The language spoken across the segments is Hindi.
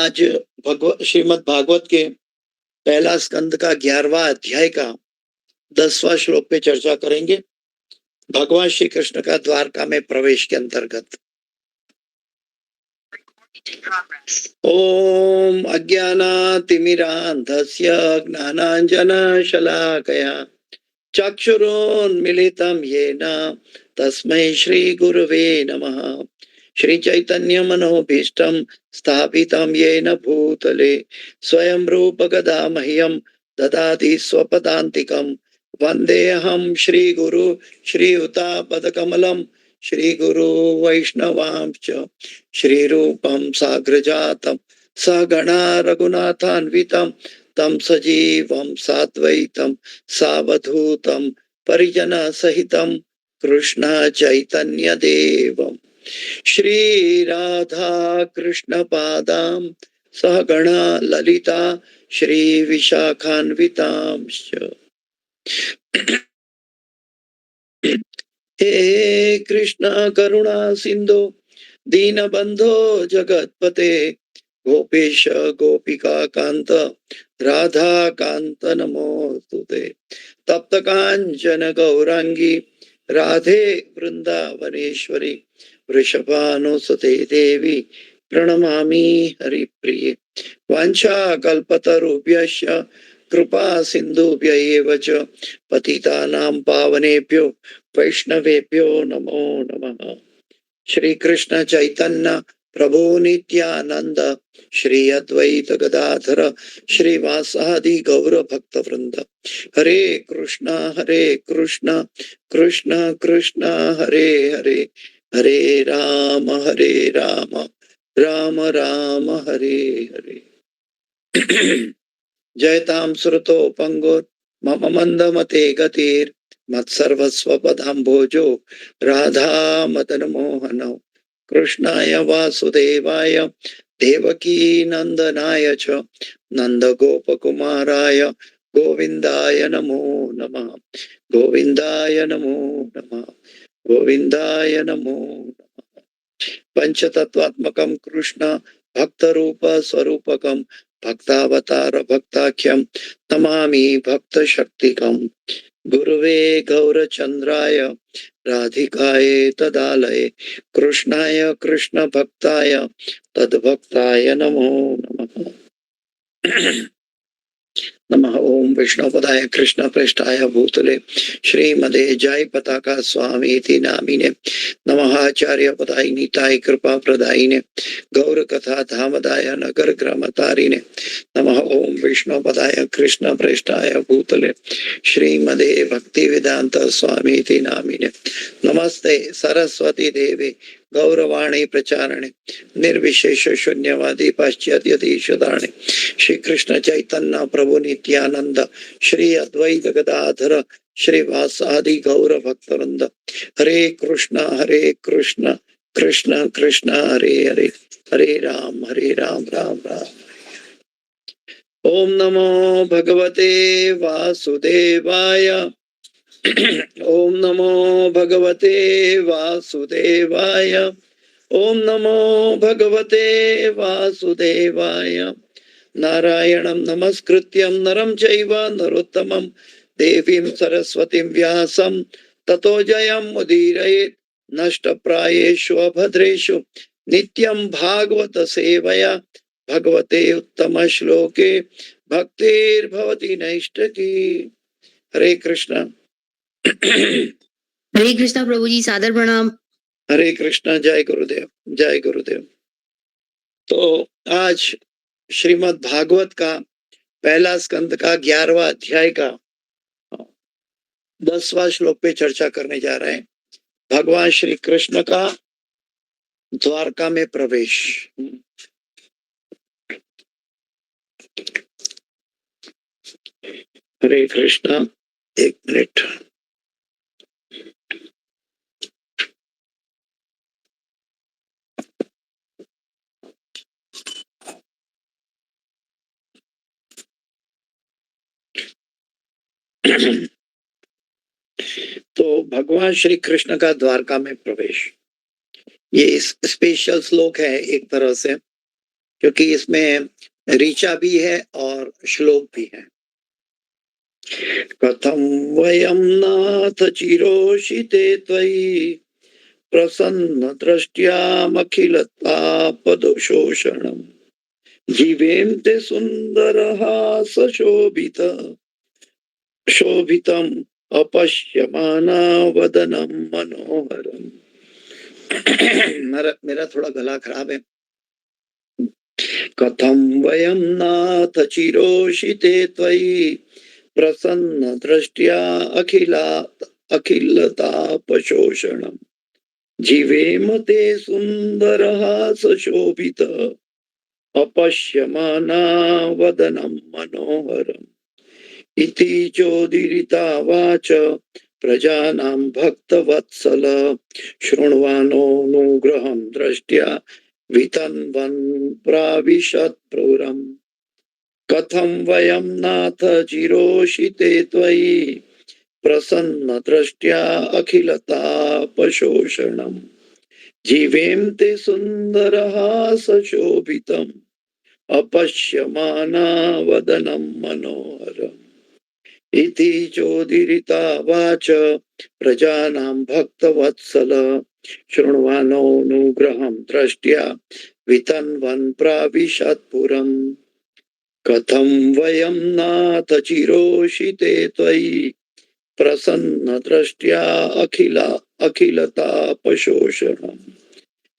आज श्रीमद् भागवत के पहला स्कंद का 11वां अध्याय का 10वां श्लोक पे चर्चा करेंगे। भगवान श्री कृष्ण का द्वारका में प्रवेश के अंतर्गत। ओम अज्ञानातिमिरान्धस्य ज्ञानाञ्जनशलाकया चक्षुरुन्मीलितं येन तस्मै श्री गुरुवे नमः। श्री चैतन्य मनोभीष्टं स्थापितं येन भूतले स्वयं रूप गदा मह्यं ददाति स्वपदान्तिकं। वन्देऽहं श्री गुरु श्रीयुतापदकमलं श्री गुरु वैष्णवांश्च श्रीरूपं साग्रजातं सगणा रघुनाथान्वितं तं सजीवं साद्वैतं सावधूतं परिजनसहितं कृष्ण चैतन्य देवं श्री राधा कृष्ण पादां सहगणा ललिता श्री विशाखान्वितांश्च। हे कृष्ण करुणा सिंधु दीनबंधो जगतपते गोपेश गोपिका कांत राधा कांत नमोस्तुते। तप्त कांचन गौरांगी राधे वृंदावनेश्वरी वृषभानुसुते देवी प्रणमामि हरिप्रिये। वाञ्छा कल्पतरुभ्यश्च कृपा सिन्धुभ्य एव च पतितानां पावनेभ्यो वैष्णवेभ्यो नमो नमः। श्री कृष्ण चैतन्य प्रभु नित्यानंद श्री अद्वैत गदाधर श्रीवासादि गौर भक्त वृंद। हरे कृष्ण कृष्ण कृष्ण हरे हरे हरे राम राम राम हरे हरे। जयतां श्रुतो पंगुर मम मंदमते गतिर् मत्सर्वस्व पदाम्भोजो राधा मदन मोहनौ। कृष्णाय वासुदेवाय देवकी नंदनाय च नंद गोपकुमाराय गोविंदाय नमो नमः। गोविंदाय नमो नमः। गोविंदाय नमो नमः। पंचतत्वात्मकं कृष्ण भक्त रूप स्वरूपकं भक्तावतार भक्ताख्यं नमामि भक्त शक्तिकं। गुरुवे गौरचंद्राय राधिकाय तदालये कृष्णाय कृष्ण भक्ताय तद्भक्ताय नमो नमः। नमः ओम विष्णुपदाय कृष्ण प्रेष्ठाय भूतले श्रीमदे जय पताका स्वामी नामिने नमः। आचार्य पदाय नीताय कृपा प्रदायिने गौर कथा धामदाय नगर ग्रामतारिणे नमः। ओम विष्णुपदाय कृष्ण प्रेष्ठाय भूतले श्रीमदे भक्ति वेदांत स्वामी नामिने नमस्ते सरस्वती देवी गौरवाणी प्रचारणे निर्विशेष शून्यवादी पाश्चात्य देशदाणे श्री कृष्ण चैतन्य प्रभु नित्यानंद श्री अद्वैत गदाधर श्रीवासादि गौर भक्तवृंद। हरे कृष्ण कृष्ण कृष्ण हरे हरे हरे राम राम राम। ओम नमो भगवते वासुदेवाय ओम नमो भगवते वासुदेवाय ओम नमो भगवते वासुदेवाय। नारायणं नमस्कृत्यं नरं चैव नरोत्तमं देवीं सरस्वतीं व्यासं ततो जयं मुदीरयेत्। नष्टप्रायेषु अभद्रेषु नित्यं भागवत सेवया भगवते उत्तम श्लोके भक्तिर्भवति नैष्ठकी। हरे कृष्ण। हरे कृष्णा प्रभु जी, सादर प्रणाम। हरे कृष्णा। जय गुरुदेव जय गुरुदेव। तो आज श्रीमद् भागवत का पहला स्कंद का 11वां अध्याय का 10वां श्लोक पे चर्चा करने जा रहे हैं। भगवान श्री कृष्ण का द्वारका में प्रवेश। हरे कृष्णा। एक मिनट। तो भगवान श्री कृष्ण का द्वारका में प्रवेश, ये स्पेशल श्लोक है एक तरह से, क्योंकि इसमें ऋचा भी है और श्लोक भी है। कथं वयं नाथ चिरोषिते त्वयि प्रसन्न दृष्ट्यामखिलतापदशोषणम् जीवेम ते सुन्दरहास शोभितम् अपश्यमाना वदनं मनोहरम्। मेरा थोड़ा गला खराब है। कथं वयं नाथ चिरोषिते त्वयि प्रसन्न दृष्ट्या अखिलतापशोषणम् जीवेम ते सुन्दरहास शोभित अपश्यमाना वदनं मनोहरम् इति चोदीरितावाच प्रजानां भक्तवत्सल शृण्वानोऽनुग्रहं दृष्ट्या वितन्वन् प्राविशत्पुरम्। कथं वयं नाथ चिरोषिते त्वयि प्रसन्न दृष्ट्या अखिलतापशोषणम् जीवेम ते सुन्दरहास शोभितम् अपश्यमाना वदनं मनोहरम् इति चोदीरितावाच प्रजानां भक्तवत्सल शृण्वानोऽनुग्रहं दृष्ट्या वितन्वन् प्राविशत्पुरम्। कथं वयं नाथ चिरोषिते त्वयि प्रसन्न दृष्ट्या अखिलतापशोषणम्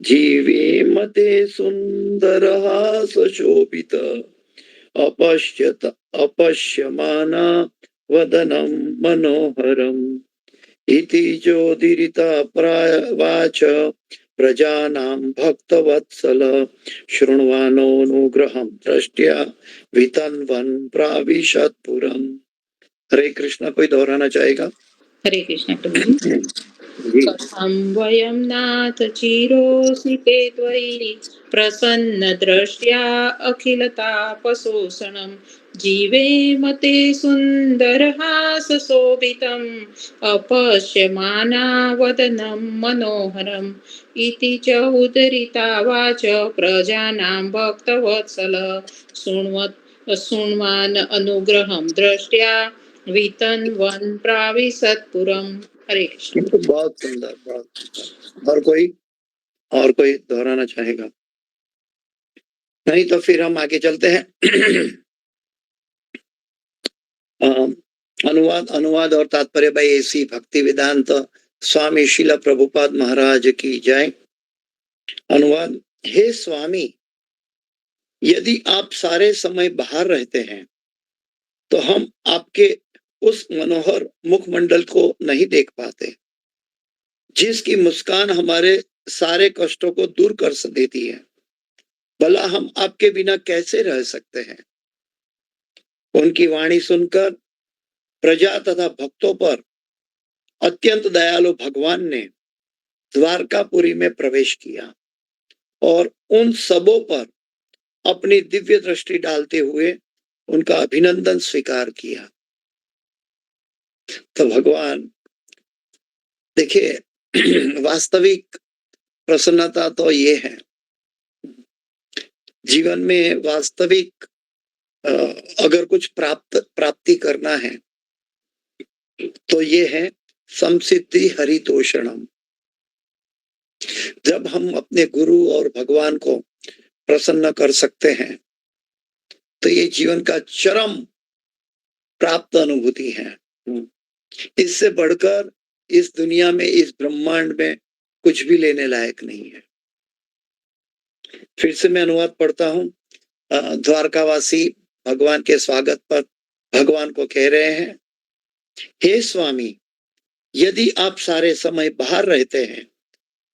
जीवेम ते सुन्दरहास शोभित अपश्यमाना वदनं मनोहरम् इति चोदीरितावाच प्रजानां भक्तवत्सल शृण्वानोऽनुग्रहं दृष्ट्या वितन्वन् प्राविशत्पुरम्। हरे कृष्णा। कोई दोहराना चाहेगा? हरे कृष्ण प्रभु जी। जी। कथं वयं नाथ चिरोषिते त्वयि प्रसन्न दृष्ट्या अखिलतापशोषणं जीवेम ते सुन्दरहासशोभितम् अपश्यमाना वदनं मनोहरम् इति च उदरितावाच प्रजानां भक्तवत्सल शृण्वान् अनुग्रहं दृष्ट्या वितन्वन् प्राविशत्पुरम्। हरे कृष्ण। बहुत सुंदर, बहुत सुंदर। और कोई दोहराना चाहेगा? नहीं तो फिर हम आगे चलते हैं। अनुवाद और तात्पर्य भाई ऐसी भक्ति वेदांत स्वामी शिला प्रभुपाद महाराज की जय। अनुवाद। हे स्वामी, यदि आप सारे समय बाहर रहते हैं तो हम आपके उस मनोहर मुखमंडल को नहीं देख पाते जिसकी मुस्कान हमारे सारे कष्टों को दूर कर देती है। भला हम आपके बिना कैसे रह सकते हैं? उनकी वाणी सुनकर प्रजा तथा भक्तों पर अत्यंत दयालु भगवान ने द्वारकापुरी में प्रवेश किया और उन सबों पर अपनी दिव्य दृष्टि डालते हुए उनका अभिनंदन स्वीकार किया। तो भगवान देखिए, वास्तविक प्रसन्नता तो ये है, जीवन में वास्तविक अगर कुछ प्राप्ति करना है तो ये है संसिद्धि हरितोषणम। जब हम अपने गुरु और भगवान को प्रसन्न कर सकते हैं तो ये जीवन का चरम प्राप्त अनुभूति है। इससे बढ़कर इस दुनिया में, इस ब्रह्मांड में कुछ भी लेने लायक नहीं है। फिर से मैं अनुवाद पढ़ता हूँ। द्वारकावासी भगवान के स्वागत पर भगवान को कह रहे हैं, हे स्वामी, यदि आप सारे समय बाहर रहते हैं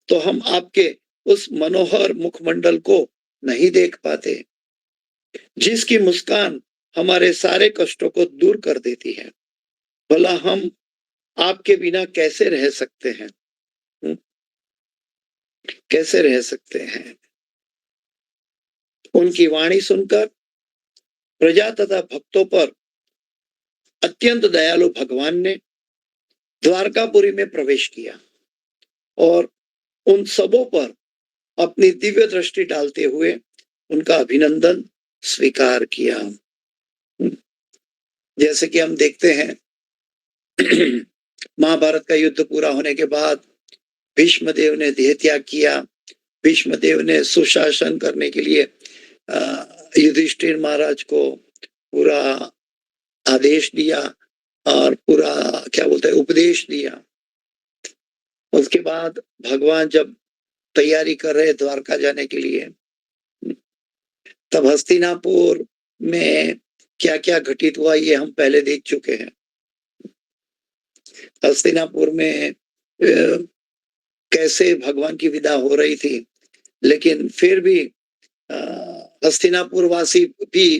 तो हम आपके उस मनोहर मुखमंडल को नहीं देख पाते जिसकी मुस्कान हमारे सारे कष्टों को दूर कर देती है। भला हम आपके बिना कैसे रह सकते हैं? कैसे रह सकते हैं? उनकी वाणी सुनकर प्रजा तथा भक्तों पर अत्यंत दयालु भगवान ने द्वारकापुरी में प्रवेश किया और उन सबों पर अपनी दिव्य दृष्टि डालते हुए उनका अभिनंदन स्वीकार किया। जैसे कि हम देखते हैं महाभारत का युद्ध पूरा होने के बाद भीष्मदेव ने देह त्याग किया। भीष्मदेव ने सुशासन करने के लिए युधिष्ठिर महाराज को पूरा आदेश दिया और पूरा क्या बोलते हैं उपदेश दिया। उसके बाद भगवान जब तैयारी कर रहे द्वारका जाने के लिए, तब हस्तिनापुर में क्या क्या घटित हुआ ये हम पहले देख चुके हैं। हस्तिनापुर में कैसे भगवान की विदा हो रही थी, लेकिन फिर भी हस्तिनापुर वासी भी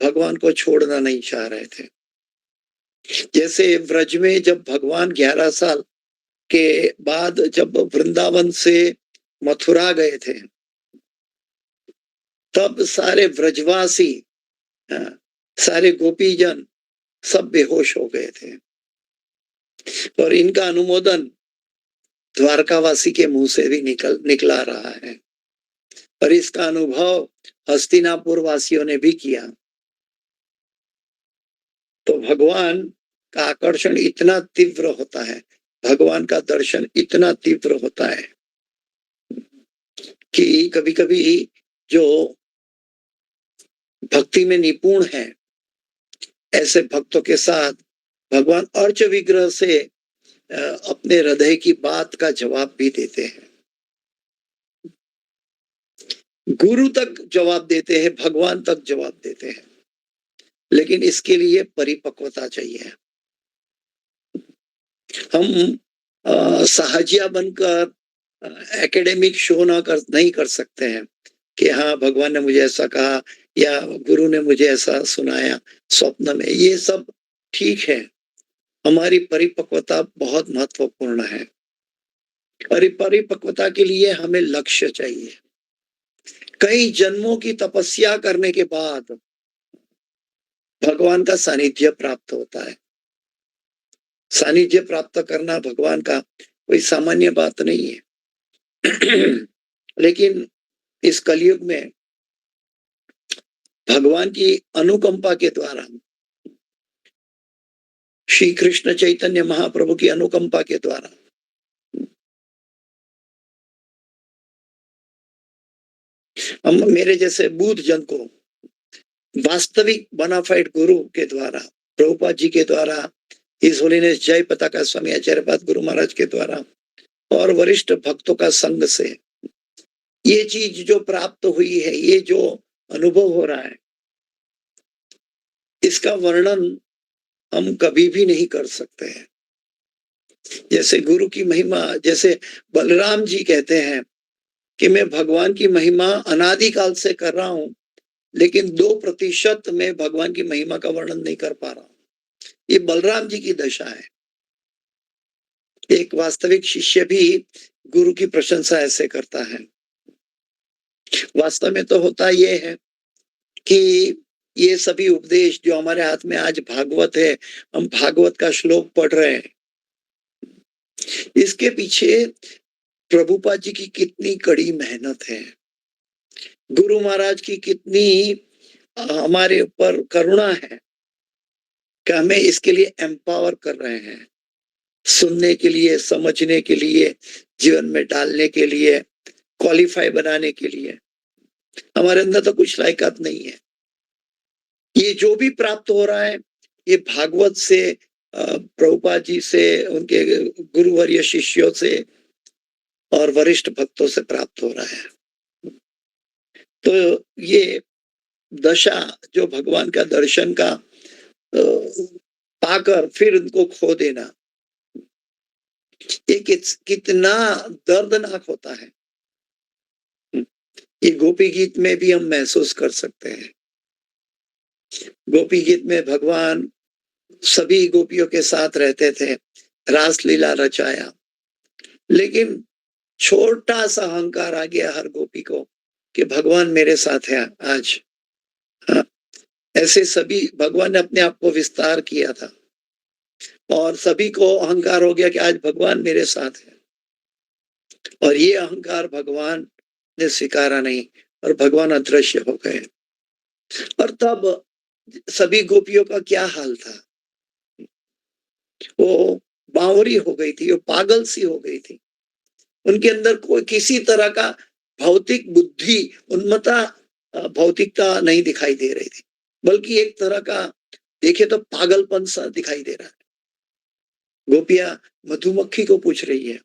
भगवान को छोड़ना नहीं चाह रहे थे। जैसे व्रज में जब भगवान 11 साल के बाद जब वृंदावन से मथुरा गए थे, तब सारे व्रजवासी, सारे गोपीजन सब बेहोश हो गए थे और इनका अनुमोदन द्वारकावासी के मुंह से भी निकला रहा है और इसका अनुभव हस्तिनापुर वासियों ने भी किया। तो भगवान का आकर्षण इतना तीव्र होता है, भगवान का दर्शन इतना तीव्र होता है कि कभी कभी जो भक्ति में निपुण है, ऐसे भक्तों के साथ भगवान अर्च विग्रह से अपने हृदय की बात का जवाब भी देते हैं। गुरु तक जवाब देते हैं, भगवान तक जवाब देते हैं, लेकिन इसके लिए परिपक्वता चाहिए। हम सहजिया बनकर एकेडमिक शो नहीं कर सकते हैं कि हाँ भगवान ने मुझे ऐसा कहा या गुरु ने मुझे ऐसा सुनाया स्वप्न में। ये सब ठीक है, हमारी परिपक्वता बहुत महत्वपूर्ण है और परिपक्वता के लिए हमें लक्ष्य चाहिए। कई जन्मों की तपस्या करने के बाद भगवान का सानिध्य प्राप्त होता है। सानिध्य प्राप्त करना भगवान का कोई सामान्य बात नहीं है लेकिन इस कलयुग में भगवान की अनुकंपा के द्वारा, श्री कृष्ण चैतन्य महाप्रभु की अनुकंपा के द्वारा हम मेरे जैसे बुद्ध जन को वास्तविक बनाफाइड गुरु के द्वारा, प्रभुपाद जी के द्वारा, हिज होलीनेस जय पताका स्वामी आचार्यपाद गुरु महाराज के द्वारा और वरिष्ठ भक्तों का संग से ये चीज जो प्राप्त हुई है, ये जो अनुभव हो रहा है, इसका वर्णन हम कभी भी नहीं कर सकते हैं। जैसे गुरु की महिमा, जैसे बलराम जी कहते हैं कि मैं भगवान की महिमा अनादिकाल से कर रहा हूं, लेकिन 2% में भगवान की महिमा का वर्णन नहीं कर पा रहा हूं। ये बलराम जी की दशा है। एक वास्तविक शिष्य भी गुरु की प्रशंसा ऐसे करता है। वास्तव में तो होता ये है कि ये सभी उपदेश जो हमारे हाथ में आज भागवत है, हम भागवत का श्लोक पढ़ रहे हैं, इसके पीछे प्रभुपाद जी की कितनी कड़ी मेहनत है, गुरु महाराज की कितनी हमारे ऊपर करुणा है कि हमें इसके लिए एम्पावर कर रहे हैं, सुनने के लिए, समझने के लिए, जीवन में डालने के लिए, क्वालिफाई बनाने के लिए। हमारे अंदर तो कुछ लायकात नहीं है। ये जो भी प्राप्त हो रहा है, ये भागवत से, प्रभुपाद जी से, उनके गुरुवर्य शिष्यों से और वरिष्ठ भक्तों से प्राप्त हो रहा है। तो ये दशा जो भगवान का दर्शन का पाकर फिर उनको खो देना, ये कितना दर्दनाक होता है, ये गोपी गीत में भी हम महसूस कर सकते हैं। गोपी गीत में भगवान सभी गोपियों के साथ रहते थे, रास लीला रचाया, लेकिन छोटा सा अहंकार आ गया हर गोपी को कि भगवान मेरे साथ है आज। हाँ, ऐसे सभी भगवान ने अपने आप को विस्तार किया था और सभी को अहंकार हो गया कि आज भगवान मेरे साथ है, और ये अहंकार भगवान ने स्वीकारा नहीं और भगवान अदृश्य हो गए। और तब सभी गोपियों का क्या हाल था? वो बावरी हो गई थी, वो पागल सी हो गई थी। उनके अंदर कोई किसी तरह का भौतिक बुद्धि, उन्मत्ता, भौतिकता नहीं दिखाई दे रही थी, बल्कि एक तरह का देखे तो पागलपन सा दिखाई दे रहा है। गोपियां मधुमक्खी को पूछ रही है,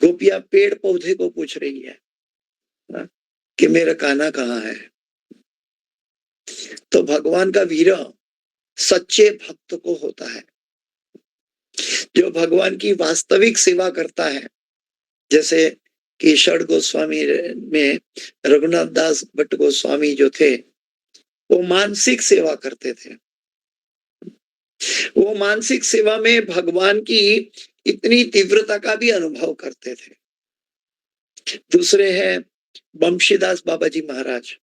गोपियां पेड़ पौधे को पूछ रही है कि मेरा कान्हा कहाँ है। तो भगवान का विरह सच्चे भक्त को होता है, जो भगवान की वास्तविक सेवा करता है। जैसे कि षड गोस्वामी में रघुनाथ दास भट्ट गोस्वामी जो थे, वो मानसिक सेवा करते थे। वो मानसिक सेवा में भगवान की इतनी तीव्रता का भी अनुभव करते थे। दूसरे हैं बंशीदास बाबा जी महाराज।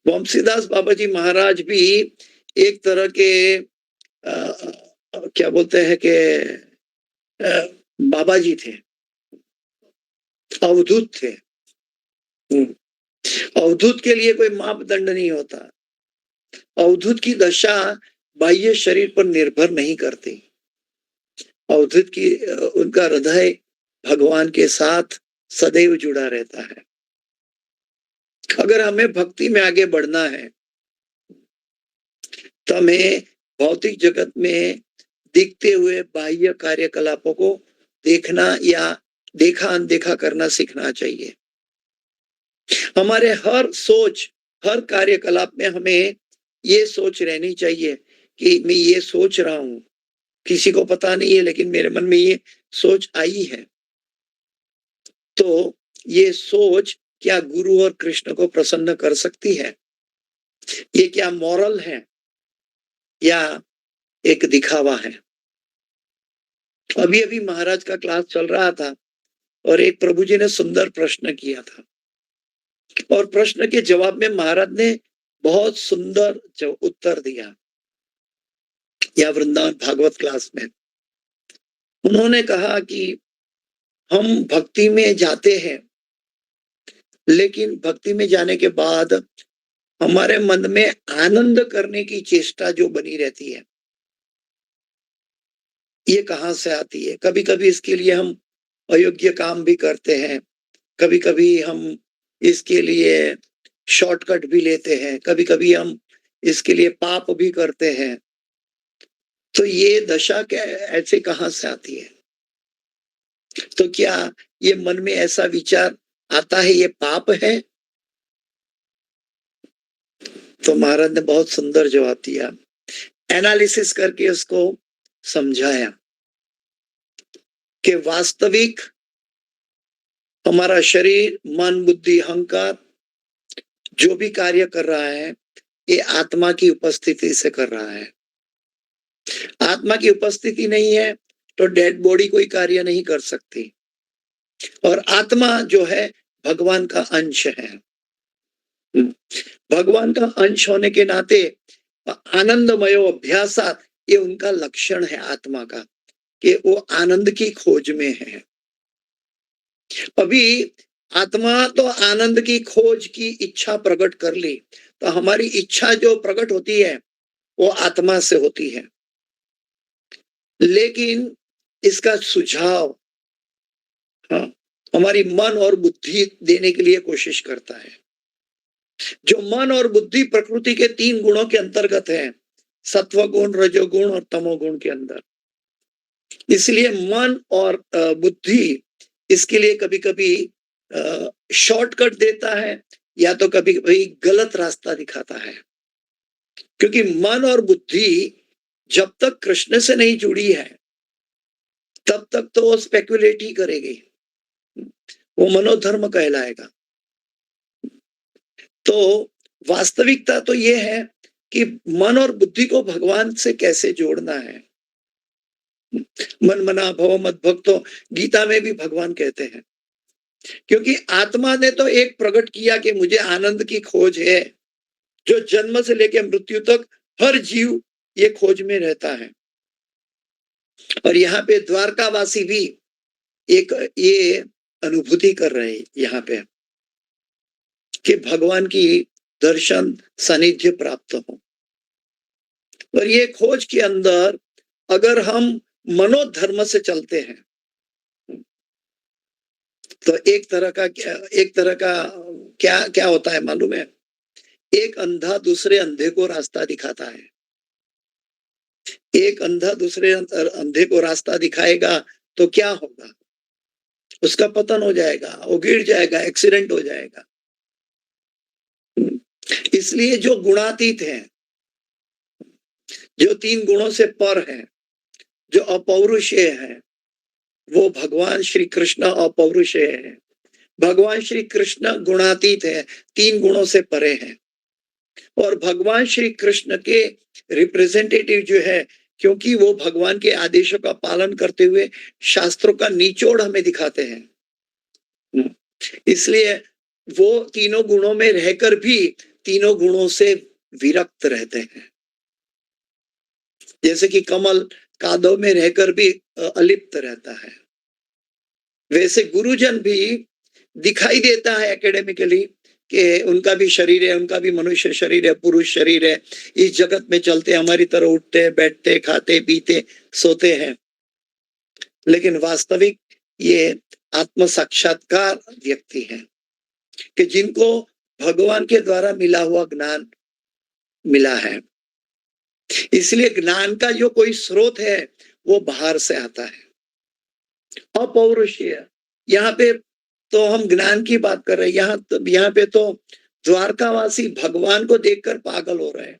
बंशीदास बाबा जी महाराज भी एक तरह के क्या बोलते हैं कि बाबा जी थे, अवधूत थे। अवधूत के लिए कोई मापदंड नहीं होता। अवधूत की दशा बाह्य शरीर पर निर्भर नहीं करती। अवधूत की उनका हृदय भगवान के साथ सदैव जुड़ा रहता है। अगर हमें भक्ति में आगे बढ़ना है तो हमें भौतिक जगत में दिखते हुए बाह्य कार्यकलापों को देखना या देखा अनदेखा करना सीखना चाहिए। हमारे हर सोच, हर कार्यकलाप में हमें ये सोच रहनी चाहिए कि मैं ये सोच रहा हूं, किसी को पता नहीं है लेकिन मेरे मन में ये सोच आई है, तो ये सोच क्या गुरु और कृष्ण को प्रसन्न कर सकती है? ये क्या मॉरल है या एक दिखावा है? अभी अभी महाराज का क्लास चल रहा था और एक प्रभु जी ने सुंदर प्रश्न किया था, और प्रश्न के जवाब में महाराज ने बहुत सुंदर उत्तर दिया। या वृंदावन भागवत क्लास में उन्होंने कहा कि हम भक्ति में जाते हैं, लेकिन भक्ति में जाने के बाद हमारे मन में आनंद करने की चेष्टा जो बनी रहती है, ये कहाँ से आती है? कभी कभी इसके लिए हम अयोग्य काम भी करते हैं, कभी कभी हम इसके लिए शॉर्टकट भी लेते हैं, कभी कभी हम इसके लिए पाप भी करते हैं। तो ये दशा क्या ऐसे कहाँ से आती है? तो क्या ये मन में ऐसा विचार आता है ये पाप है? तो महाराज ने बहुत सुंदर जवाब दिया, एनालिसिस करके उसको समझाया कि वास्तविक हमारा शरीर, मन, बुद्धि, अहंकार जो भी कार्य कर रहा है, ये आत्मा की उपस्थिति से कर रहा है। आत्मा की उपस्थिति नहीं है तो डेड बॉडी कोई कार्य नहीं कर सकती। और आत्मा जो है भगवान का अंश है। भगवान का अंश होने के नाते आनंदमय अभ्यासात, ये उनका लक्षण है आत्मा का, कि वो आनंद की खोज में है। अभी आत्मा तो आनंद की खोज की इच्छा प्रकट कर ली, तो हमारी इच्छा जो प्रकट होती है वो आत्मा से होती है, लेकिन इसका सुझाव हमारी मन और बुद्धि देने के लिए कोशिश करता है। जो मन और बुद्धि प्रकृति के 3 गुणों के अंतर्गत है, सत्व गुण, रजोगुण और तमोगुण के अंदर। इसलिए मन और बुद्धि इसके लिए कभी कभी शॉर्टकट देता है या तो कभी कभी गलत रास्ता दिखाता है, क्योंकि मन और बुद्धि जब तक कृष्ण से नहीं जुड़ी है तब तक तो वो स्पेकुलेट ही करेगी, वो मनोधर्म कहलाएगा। तो वास्तविकता तो ये है कि मन और बुद्धि को भगवान से कैसे जोड़ना है। मन मना भव मद भक्तो, गीता में भी भगवान कहते हैं, क्योंकि आत्मा ने तो एक प्रकट किया कि मुझे आनंद की खोज है, जो जन्म से लेकर मृत्यु तक हर जीव ये खोज में रहता है। और यहाँ पे द्वारकावासी भी एक ये अनुभूति कर रहे हैं यहाँ पे कि भगवान की दर्शन सानिध्य प्राप्त हो। और ये खोज के अंदर अगर हम मनोधर्म से चलते हैं तो एक तरह का क्या क्या होता है मालूम है? एक अंधा दूसरे अंधे को रास्ता दिखाता है। एक अंधा दूसरे अंधे को रास्ता दिखाएगा तो क्या होगा? उसका पतन हो जाएगा, वो गिर जाएगा, एक्सीडेंट हो जाएगा। इसलिए जो गुणातीत है, जो 3 गुणों से पर है, जो अपौरुषेय है, वो भगवान श्री कृष्ण अपौरुषेय है। भगवान श्री कृष्ण गुणातीत है, 3 गुणों से परे हैं। और भगवान श्री कृष्ण के रिप्रेजेंटेटिव जो है, क्योंकि वो भगवान के आदेशों का पालन करते हुए शास्त्रों का निचोड़ हमें दिखाते हैं, इसलिए वो तीनों गुणों में रहकर भी तीनों गुणों से विरक्त रहते हैं। जैसे कि कमल कादव में रहकर भी अलिप्त रहता है, वैसे गुरुजन भी दिखाई देता है एकेडमिकली कि उनका भी शरीर है, उनका भी मनुष्य शरीर है, पुरुष शरीर है, इस जगत में चलते हमारी तरह उठते बैठते खाते पीते सोते हैं, लेकिन वास्तविक ये आत्म साक्षात्कार व्यक्ति है कि जिनको भगवान के द्वारा मिला हुआ ज्ञान मिला है। इसलिए ज्ञान का जो कोई स्रोत है वो बाहर से आता है, अपौरुषीय। यहाँ पे तो हम ज्ञान की बात कर रहे हैं, यहाँ पे तो द्वारकावासी भगवान को देखकर पागल हो रहे हैं।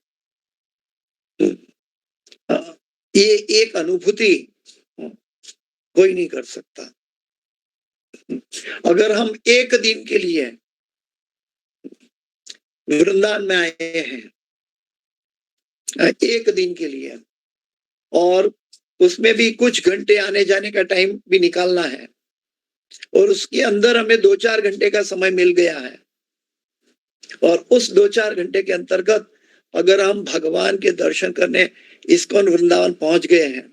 ये एक अनुभूति कोई नहीं कर सकता। अगर हम एक दिन के लिए वृंदावन में आए हैं, एक दिन के लिए, और उसमें भी कुछ घंटे आने जाने का टाइम भी निकालना है, और उसके अंदर हमें 2-4 घंटे का समय मिल गया है, और उस 2-4 घंटे के अंतर्गत अगर हम भगवान के दर्शन करने इस्कॉन वृंदावन पहुंच गए हैं,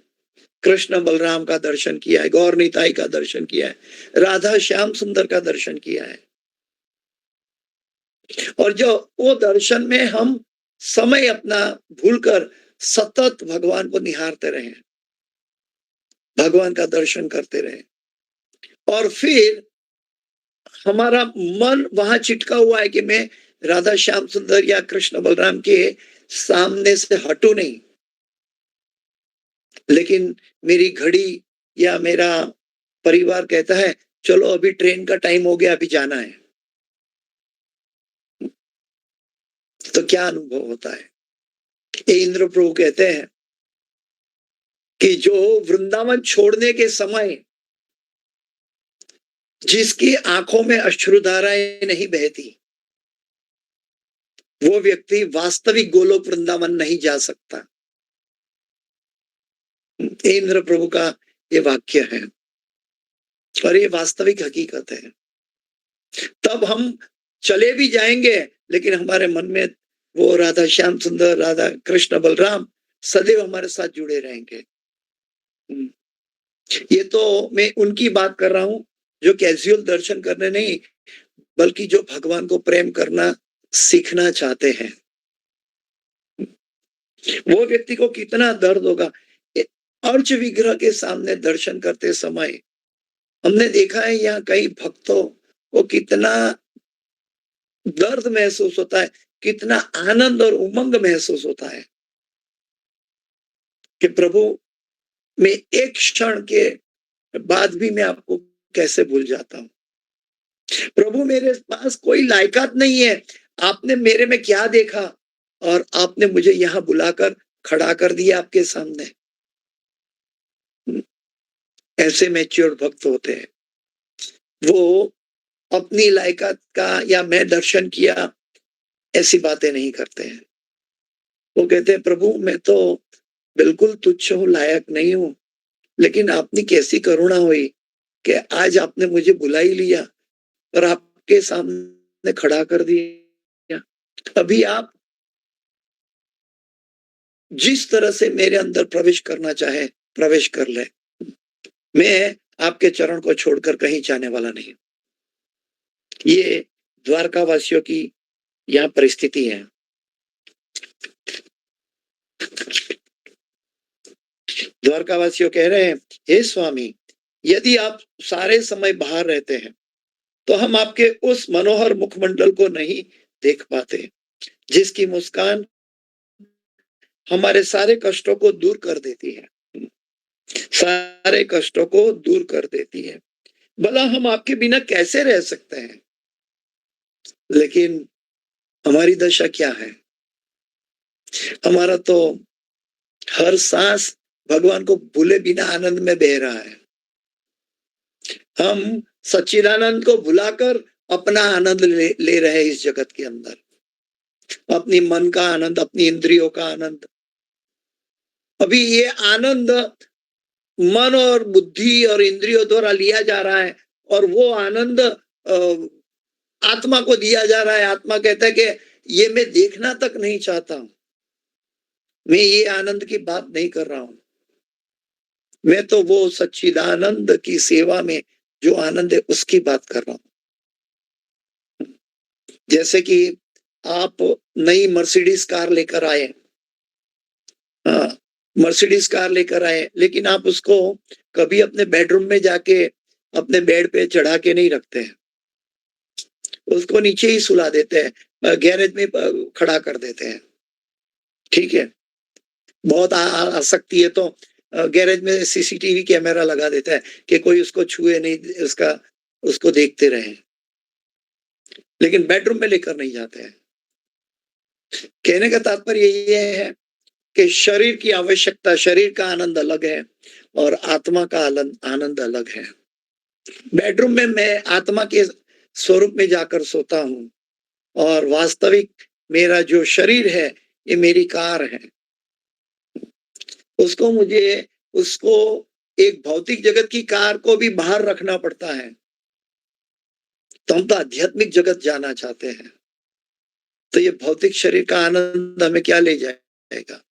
कृष्ण बलराम का दर्शन किया है, गौर निताई का दर्शन किया है, राधा श्याम सुंदर का दर्शन किया है, और जो वो दर्शन में हम समय अपना भूलकर सतत भगवान को निहारते रहे, भगवान का दर्शन करते रहे, और फिर हमारा मन वहां चिटका हुआ है कि मैं राधा श्याम सुंदर या कृष्ण बलराम के सामने से हटू नहीं, लेकिन मेरी घड़ी या मेरा परिवार कहता है चलो अभी ट्रेन का टाइम हो गया, अभी जाना है, तो क्या अनुभव होता है? इंद्र प्रभु कहते हैं कि जो वृंदावन छोड़ने के समय जिसकी आंखों में अश्रुधाराएं नहीं बहती, वो व्यक्ति वास्तविक गोलोक वृंदावन नहीं जा सकता। इंद्र प्रभु का ये वाक्य है और ये वास्तविक हकीकत है। तब हम चले भी जाएंगे लेकिन हमारे मन में वो राधा श्याम सुंदर, राधा कृष्ण बलराम सदैव हमारे साथ जुड़े रहेंगे। ये तो मैं उनकी बात कर रहा हूं जो कैजुअल दर्शन करने नहीं, बल्कि जो भगवान को प्रेम करना सीखना चाहते हैं। वो व्यक्ति को कितना दर्द होगा। अर्च विग्रह के सामने दर्शन करते समय हमने देखा है यहाँ कई भक्तों को कितना दर्द महसूस होता है, कितना आनंद और उमंग महसूस होता है कि प्रभु मैं एक क्षण के बाद भी मैं आपको कैसे भूल जाता हूं। प्रभु मेरे पास कोई लायकात नहीं है, आपने मेरे में क्या देखा और आपने मुझे यहां बुलाकर खड़ा कर दिया आपके सामने। ऐसे मैच्योर भक्त होते हैं, वो अपनी लायकात का या मैं दर्शन किया ऐसी बातें नहीं करते हैं। वो कहते हैं प्रभु मैं तो बिल्कुल तुच्छ हूं, लायक नहीं हूं, लेकिन आपने कैसी करुणा हुई कि आज आपने मुझे बुला ही लिया और आपके सामने खड़ा कर दिया। अभी आप जिस तरह से मेरे अंदर प्रवेश करना चाहे प्रवेश कर ले, मैं आपके चरण को छोड़कर कहीं जाने वाला नहीं। ये द्वारकावासियों की यहाँ परिस्थिति है। द्वारकावासियों कह रहे हैं, हे स्वामी, यदि आप सारे समय बाहर रहते हैं तो हम आपके उस मनोहर मुखमंडल को नहीं देख पाते जिसकी मुस्कान हमारे सारे कष्टों को दूर कर देती है, सारे कष्टों को दूर कर देती है। भला हम आपके बिना कैसे रह सकते हैं? लेकिन हमारी दशा क्या है? हमारा तो हर सांस भगवान को भूले बिना आनंद में बह रहा है। हम सच्चिदानंद को भुलाकर अपना आनंद ले रहे हैं इस जगत के अंदर, अपनी मन का आनंद, अपनी इंद्रियों का आनंद। अभी ये आनंद मन और बुद्धि और इंद्रियों द्वारा लिया जा रहा है और वो आनंद आत्मा को दिया जा रहा है। आत्मा कहता है कि ये मैं देखना तक नहीं चाहता हूं, मैं ये आनंद की बात नहीं कर रहा हूं, मैं तो वो सच्चिदानंद की सेवा में जो आनंद है उसकी बात कर रहा हूं। जैसे कि आप नई मर्सिडीज कार लेकर आए, मर्सिडीज कार लेकर आए, लेकिन आप उसको कभी अपने बेडरूम में जाके अपने बेड पे चढ़ा के नहीं रखते हैं, उसको नीचे ही सुला देते हैं, गैरेज में खड़ा कर देते हैं। ठीक है, बहुत आसक्ति है तो गैरेज में सीसीटीवी कैमरा लगा देता है कि कोई उसको छुए नहीं, उसको देखते रहे, लेकिन बेडरूम में लेकर नहीं जाते हैं। कहने का तात्पर्य ये है कि शरीर की आवश्यकता, शरीर का आनंद अलग है और आत्मा का आनंद अलग है। बेडरूम में मैं आत्मा के स्वरूप में जाकर सोता हूं और वास्तविक मेरा जो शरीर है ये मेरी कार है। उसको एक भौतिक जगत की कार को भी बाहर रखना पड़ता है। तो हम तो आध्यात्मिक जगत जाना चाहते हैं, तो ये भौतिक शरीर का आनंद हमें क्या ले जाएगा?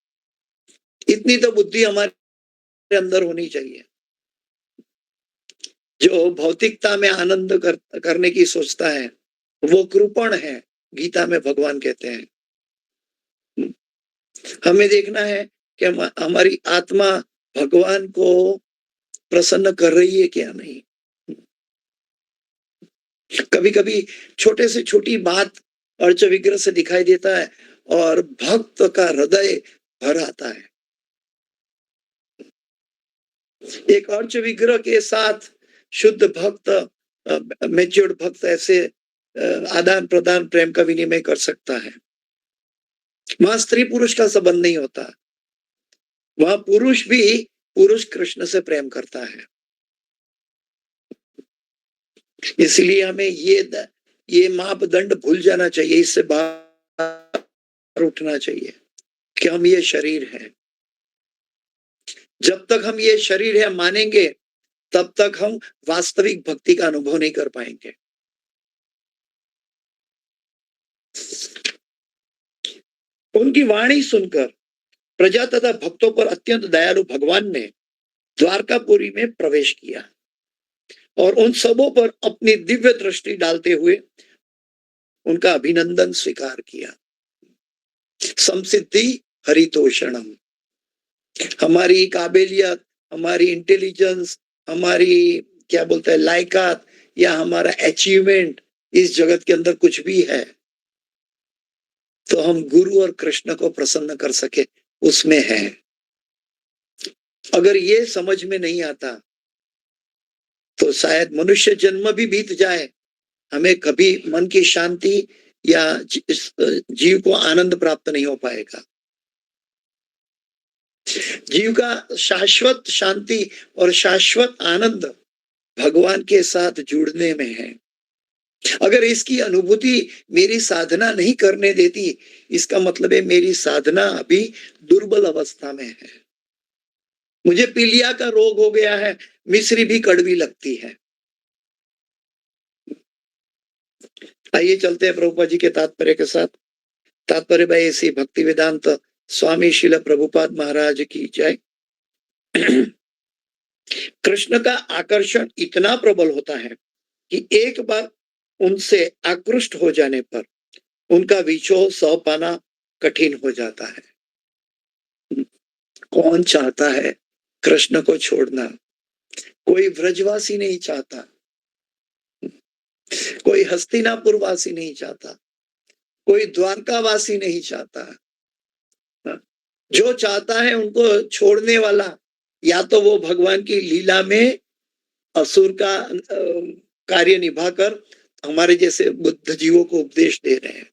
इतनी तो बुद्धि हमारे अंदर होनी चाहिए। जो भौतिकता में आनंद करने की सोचता है वो कृपण है, गीता में भगवान कहते हैं। हमें देखना है कि हमारी आत्मा भगवान को प्रसन्न कर रही है क्या नहीं। कभी कभी छोटे से छोटी बात अर्च विग्रह से दिखाई देता है और भक्त का हृदय भर आता है। एक अर्च विग्रह के साथ शुद्ध भक्त, मैच्योर्ड भक्त ऐसे आदान प्रदान प्रेम का विनिमय कर सकता है। वहां स्त्री पुरुष का संबंध नहीं होता, वहां पुरुष कृष्ण से प्रेम करता है। इसलिए हमें ये मापदंड भूल जाना चाहिए, इससे बाहर उठना चाहिए कि हम ये शरीर है। जब तक हम ये शरीर है मानेंगे तब तक हम वास्तविक भक्ति का अनुभव नहीं कर पाएंगे। उनकी वाणी सुनकर प्रजा तथा भक्तों पर अत्यंत दयालु भगवान ने द्वारकापुरी में प्रवेश किया और उन सबों पर अपनी दिव्य दृष्टि डालते हुए उनका अभिनंदन स्वीकार किया। समसिद्धि हरितोषणम, हमारी काबिलियत, हमारी इंटेलिजेंस, हमारी क्या बोलते हैं लायकात या हमारा अचीवमेंट इस जगत के अंदर कुछ भी है तो हम गुरु और कृष्ण को प्रसन्न कर सके उसमें है। अगर ये समझ में नहीं आता तो शायद मनुष्य जन्म भी बीत जाए, हमें कभी मन की शांति या जीव को आनंद प्राप्त नहीं हो पाएगा। जीव का शाश्वत शांति और शाश्वत आनंद भगवान के साथ जुड़ने में है। अगर इसकी अनुभूति मेरी साधना नहीं करने देती, इसका मतलब है मेरी साधना अभी दुर्बल अवस्था में है। मुझे पीलिया का रोग हो गया है, मिश्री भी कड़वी लगती है। आइए चलते हैं प्रभुपाद जी के तात्पर्य के साथ। तात्पर्य भाई ऐसी भक्ति वेदांत स्वामी श्रील प्रभुपाद महाराज की जय। कृष्ण का आकर्षण इतना प्रबल होता है कि एक बार उनसे आकृष्ट हो जाने पर उनका विछोह सह पाना कठिन हो जाता है। कौन चाहता है कृष्ण को छोड़ना? कोई ब्रजवासी नहीं चाहता, कोई हस्तिनापुर वासी नहीं चाहता, कोई द्वारकावासी नहीं चाहता। जो चाहता है उनको छोड़ने वाला या तो वो भगवान की लीला में असुर का कार्य निभाकर हमारे जैसे बुद्ध जीवों को उपदेश दे रहे हैं।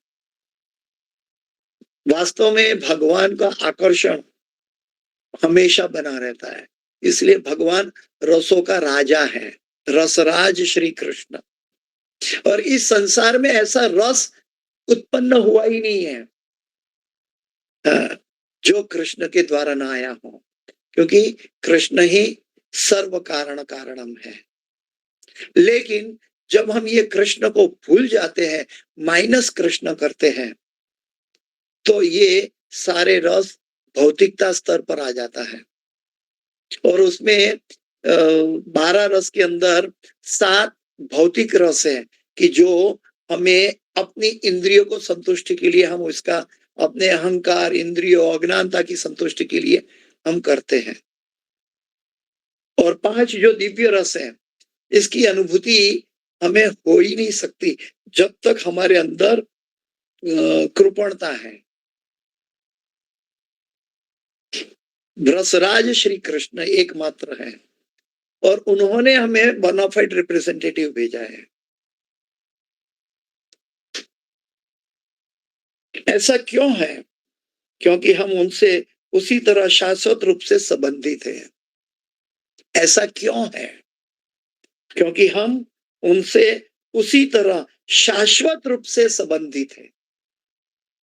वास्तव में भगवान का आकर्षण हमेशा बना रहता है, इसलिए भगवान रसों का राजा है, रसराज श्री कृष्ण। और इस संसार में ऐसा रस उत्पन्न हुआ ही नहीं है जो कृष्ण के द्वारा ना आया हो, क्योंकि कृष्ण ही सर्व कारण कारणम है। लेकिन जब हम ये कृष्ण को भूल जाते हैं, माइनस कृष्ण करते हैं, तो ये सारे रस भौतिकता स्तर पर आ जाता है। और उसमें 12 रस के अंदर 7 भौतिक रस है कि जो हमें अपनी इंद्रियों को संतुष्टि के लिए हम इसका अपने अहंकार, इंद्रियों, अज्ञानता की संतुष्टि के लिए हम करते हैं। और 5 जो दिव्य रस है, इसकी अनुभूति हमें हो ही नहीं सकती जब तक हमारे अंदर कृपणता है। रसराज श्री कृष्ण एकमात्र है और उन्होंने हमें बोनाफाइड रिप्रेजेंटेटिव भेजा है। ऐसा क्यों है? क्योंकि हम उनसे उसी तरह शाश्वत रूप से संबंधित हैं। ऐसा क्यों है? क्योंकि हम उनसे उसी तरह शाश्वत रूप से संबंधित हैं।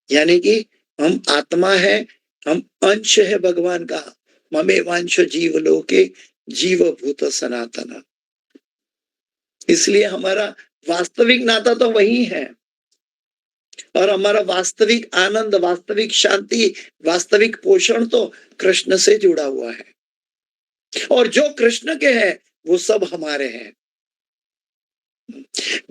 यानी कि हम आत्मा है, हम अंश है भगवान का। ममे वांश जीव लोके जीव भूत सनातन। इसलिए हमारा वास्तविक नाता तो वही है और हमारा वास्तविक आनंद, वास्तविक शांति, वास्तविक पोषण तो कृष्ण से जुड़ा हुआ है। और जो कृष्ण के हैं वो सब हमारे हैं।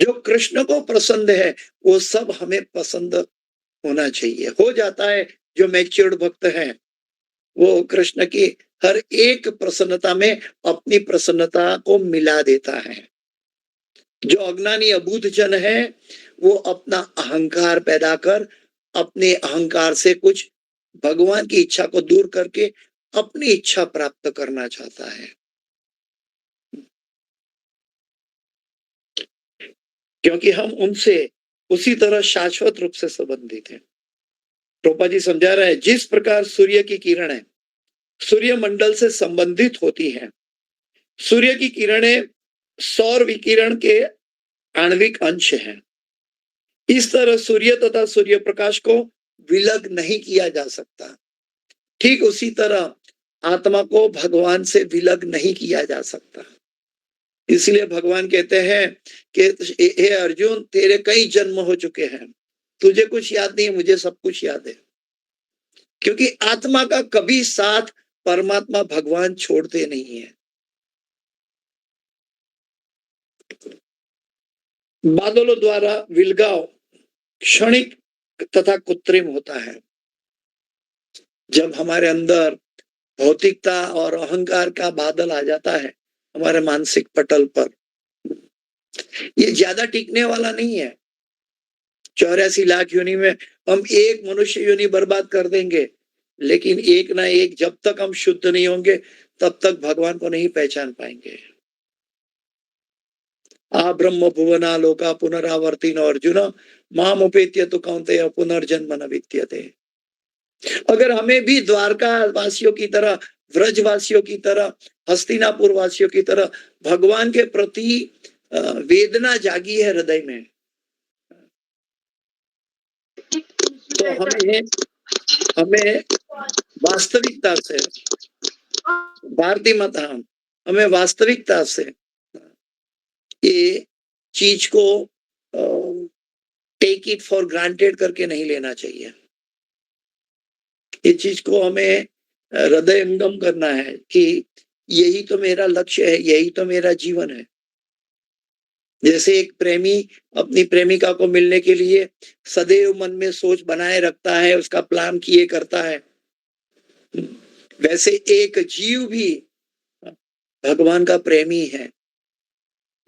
जो कृष्ण को पसंद है वो सब हमें पसंद होना चाहिए। हो जाता है जो मैच्योर्ड भक्त हैं वो कृष्ण की हर एक प्रसन्नता में अपनी प्रसन्नता को मिला देता है। जो अज्ञानी अबूझ जन है वो अपना अहंकार पैदा कर अपने अहंकार से कुछ भगवान की इच्छा को दूर करके अपनी इच्छा प्राप्त करना चाहता है। क्योंकि हम उनसे उसी तरह शाश्वत रूप से संबंधित हैं। टोपा जी समझा रहे हैं, जिस प्रकार सूर्य की किरणें सूर्य मंडल से संबंधित होती हैं, सूर्य की किरणें सौर विकिरण के आणविक अंश हैं। इस तरह सूर्य तथा सूर्य प्रकाश को विलग नहीं किया जा सकता। ठीक उसी तरह आत्मा को भगवान से विलग नहीं किया जा सकता। इसलिए भगवान कहते हैं कि हे अर्जुन, तेरे कई जन्म हो चुके हैं, तुझे कुछ याद नहीं है, मुझे सब कुछ याद है। क्योंकि आत्मा का कभी साथ परमात्मा भगवान छोड़ते नहीं है। बादलों द्वारा विलगाव क्षणिक तथा कृत्रिम होता है। जब हमारे अंदर भौतिकता और अहंकार का बादल आ जाता है हमारे मानसिक पटल पर, ये ज्यादा टिकने वाला नहीं है। 84 लाख योनि में हम एक मनुष्य योनि बर्बाद कर देंगे, लेकिन एक ना एक जब तक हम शुद्ध नहीं होंगे तब तक भगवान को नहीं पहचान पाएंगे। आ ब्रह्म भुवना लोका पुनरावर्तिनो अर्जुन माम उपेत्य तो कौन्तेय पुनर्जन्म न विद्यते। अगर हमें भी द्वारका वासियों की तरह, व्रजवासियों की तरह, हस्तिनापुर वासियों की तरह भगवान के प्रति वेदना जागी है हृदय में, तो हमें वास्तविकता से, भारतीय मत हमें वास्तविकता से ये चीज को टेक इट फॉर ग्रांटेड करके नहीं लेना चाहिए। ये चीज को हमें हृदयंगम करना है कि यही तो मेरा लक्ष्य है, यही तो मेरा जीवन है। जैसे एक प्रेमी अपनी प्रेमिका को मिलने के लिए सदैव मन में सोच बनाए रखता है, उसका प्लान किए करता है, वैसे एक जीव भी भगवान का प्रेमी है,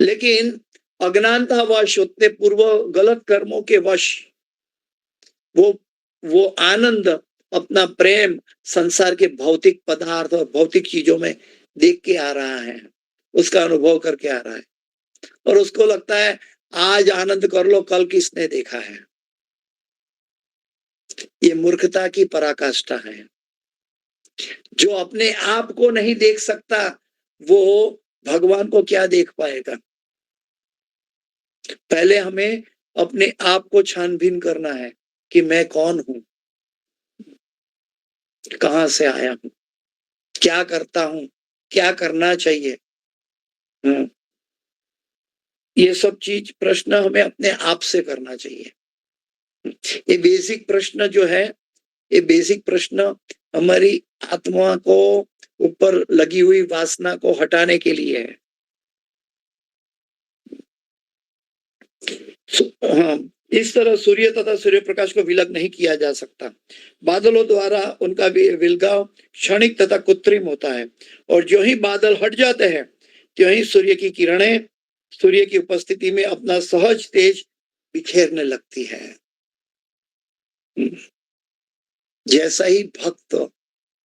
लेकिन अज्ञानतावश उतने पूर्व गलत कर्मों के वश वो आनंद, अपना प्रेम संसार के भौतिक पदार्थ और भौतिक चीजों में देख के आ रहा है, उसका अनुभव करके आ रहा है, और उसको लगता है आज आनंद कर लो, कल किसने देखा है। ये मूर्खता की पराकाष्ठा है। जो अपने आप को नहीं देख सकता वो भगवान को क्या देख पाएगा। पहले हमें अपने आप को छानबीन करना है कि मैं कौन हूं, कहां से आया हूं, क्या करता हूं, क्या करना चाहिए। ये सब चीज प्रश्न हमें अपने आप से करना चाहिए। ये बेसिक प्रश्न जो है, ये बेसिक प्रश्न हमारी आत्मा को ऊपर लगी हुई वासना को हटाने के लिए है। हाँ, इस तरह सूर्य तथा सूर्य प्रकाश को विलग नहीं किया जा सकता। बादलों द्वारा उनका विलगाव क्षणिक तथा कृत्रिम होता है, और जो ही बादल हट जाते हैं त्यों ही सूर्य की किरणें सूर्य की उपस्थिति में अपना सहज तेज बिखेरने लगती है। जैसा ही भक्त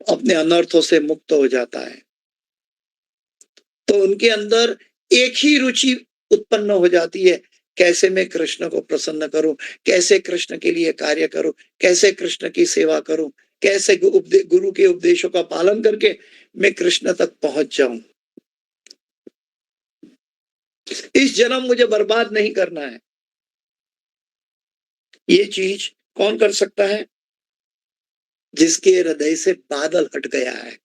अपने अनर्थों से मुक्त हो जाता है तो उनके अंदर एक ही रुचि उत्पन्न हो जाती है, कैसे मैं कृष्ण को प्रसन्न करूं, कैसे कृष्ण के लिए कार्य करूं, कैसे कृष्ण की सेवा करूं, कैसे गुरु के उपदेशों का पालन करके मैं कृष्ण तक पहुंच जाऊं। इस जन्म मुझे बर्बाद नहीं करना है। ये चीज कौन कर सकता है? जिसके हृदय से बादल हट गया है,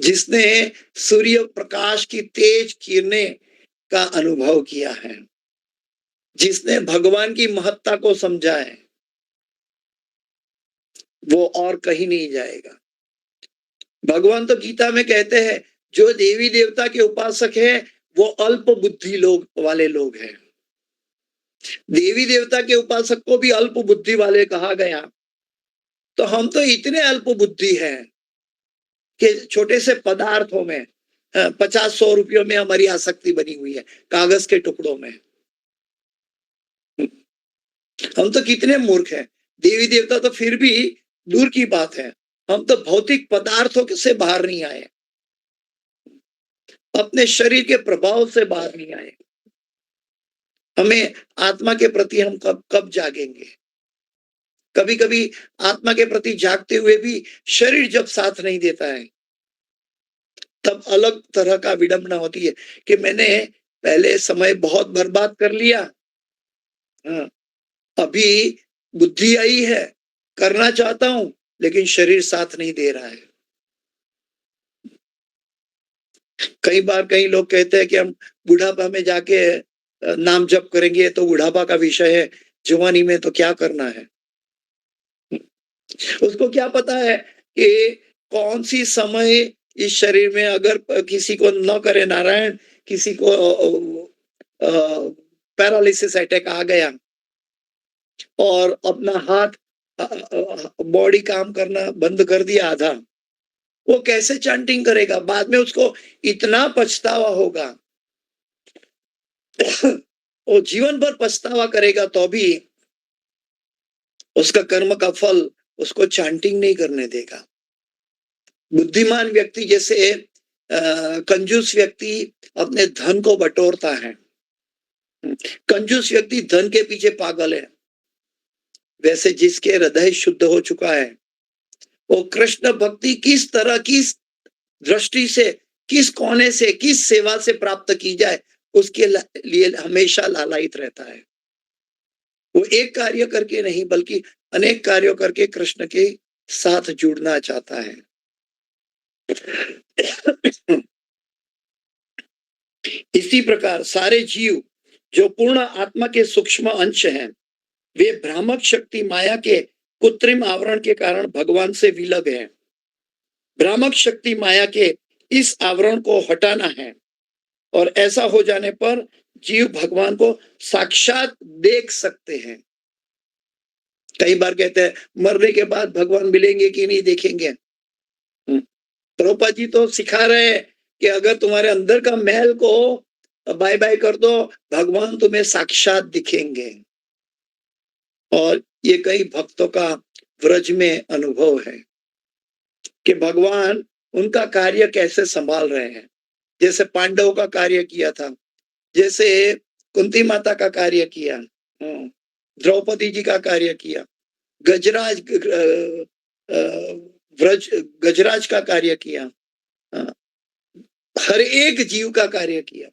जिसने सूर्य प्रकाश की तेज किरणें का अनुभव किया है, जिसने भगवान की महत्ता को समझा है, वो और कहीं नहीं जाएगा। भगवान तो गीता में कहते हैं जो देवी देवता के उपासक है वो अल्प बुद्धि वाले लोग हैं। देवी देवता के उपासक को भी अल्प बुद्धि वाले कहा गया, तो हम तो इतने अल्प बुद्धि हैं कि छोटे से पदार्थों में 50-100 रुपयों में हमारी आसक्ति बनी हुई है, कागज के टुकड़ों में। हम तो कितने मूर्ख हैं। देवी देवता तो फिर भी दूर की बात है, हम तो भौतिक पदार्थों से बाहर नहीं आए, अपने शरीर के प्रभाव से बाहर नहीं आए। हमें आत्मा के प्रति हम कब जागेंगे? कभी कभी आत्मा के प्रति जागते हुए भी शरीर जब साथ नहीं देता है तब अलग तरह का विडंबना होती है कि मैंने पहले समय बहुत बर्बाद कर लिया, अभी बुद्धि आई है, करना चाहता हूं लेकिन शरीर साथ नहीं दे रहा है। कई बार कई लोग कहते हैं कि हम बुढ़ापा में जाके नाम जप करेंगे, तो बुढ़ापा का विषय है, जवानी में तो क्या करना है। उसको क्या पता है कि कौन सी समय इस शरीर में अगर किसी को न करे नारायण, किसी को पैरालिसिस अटैक आ गया और अपना हाथ बॉडी काम करना बंद कर दिया आधा, वो कैसे चैंटिंग करेगा? बाद में उसको इतना पछतावा होगा, वो जीवन भर पछतावा करेगा तो भी उसका कर्म का फल उसको चैंटिंग नहीं करने देगा। बुद्धिमान व्यक्ति जैसे कंजूस व्यक्ति अपने धन को बटोरता है, कंजूस व्यक्ति धन के पीछे पागल है, वैसे जिसके हृदय शुद्ध हो चुका है वो कृष्ण भक्ति किस तरह, किस दृष्टि से, किस कोने से, किस सेवा से प्राप्त की जाए उसके लिए हमेशा लालायित रहता है। वो एक कार्य करके नहीं बल्कि अनेक कार्यों करके कृष्ण के साथ जुड़ना चाहता है। इसी प्रकार सारे जीव जो पूर्ण आत्मा के सूक्ष्म अंश हैं वे भ्रामक शक्ति माया के कृत्रिम आवरण के कारण भगवान से विलग हैं। भ्रामक शक्ति माया के इस आवरण को हटाना है और ऐसा हो जाने पर जीव भगवान को साक्षात देख सकते हैं। कई बार कहते हैं मरने के बाद भगवान मिलेंगे कि नहीं देखेंगे। प्रभुपाद जी तो सिखा रहे हैं कि अगर तुम्हारे अंदर का महल को बाय बाय कर दो, भगवान तुम्हें साक्षात दिखेंगे। और ये कई भक्तों का व्रज में अनुभव है कि भगवान उनका कार्य कैसे संभाल रहे हैं। जैसे पांडवों का कार्य किया था, जैसे कुंती माता का कार्य किया, द्रौपदी जी का कार्य किया, गजराज व्रज गजराज का कार्य किया, हर एक जीव का कार्य किया,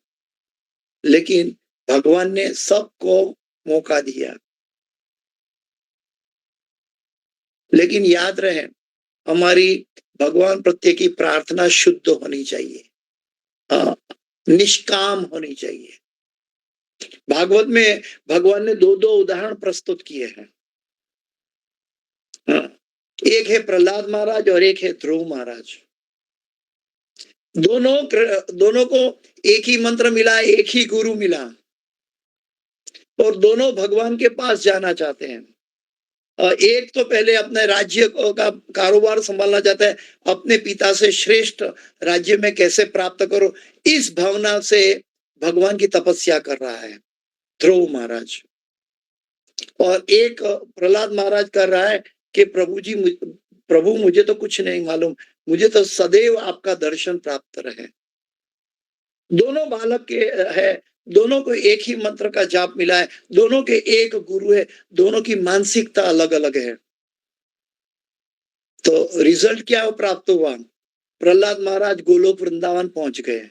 लेकिन भगवान ने सबको मौका दिया। लेकिन याद रहे, हमारी भगवान प्रत्येक की प्रार्थना शुद्ध होनी चाहिए, निष्काम होनी चाहिए। भागवत में भगवान ने दो उदाहरण प्रस्तुत किए हैं। एक है प्रहलाद महाराज और एक है ध्रुव महाराज। दोनों को एक ही मंत्र मिला, एक ही गुरु मिला, और दोनों भगवान के पास जाना चाहते हैं। एक तो पहले अपने राज्य का कारोबार संभालना चाहता है, अपने पिता से श्रेष्ठ राज्य में कैसे प्राप्त करो, इस भावना से भगवान की तपस्या कर रहा है ध्रुव महाराज। और एक प्रहलाद महाराज कर रहा है कि प्रभु मुझे तो कुछ नहीं मालूम, मुझे तो सदैव आपका दर्शन प्राप्त रहे। दोनों बालक के है, दोनों को एक ही मंत्र का जाप मिला है, दोनों के एक गुरु है, दोनों की मानसिकता अलग अलग है। तो रिजल्ट क्या प्राप्त हुआ? प्रहलाद महाराज गोलोक वृंदावन पहुंच गए,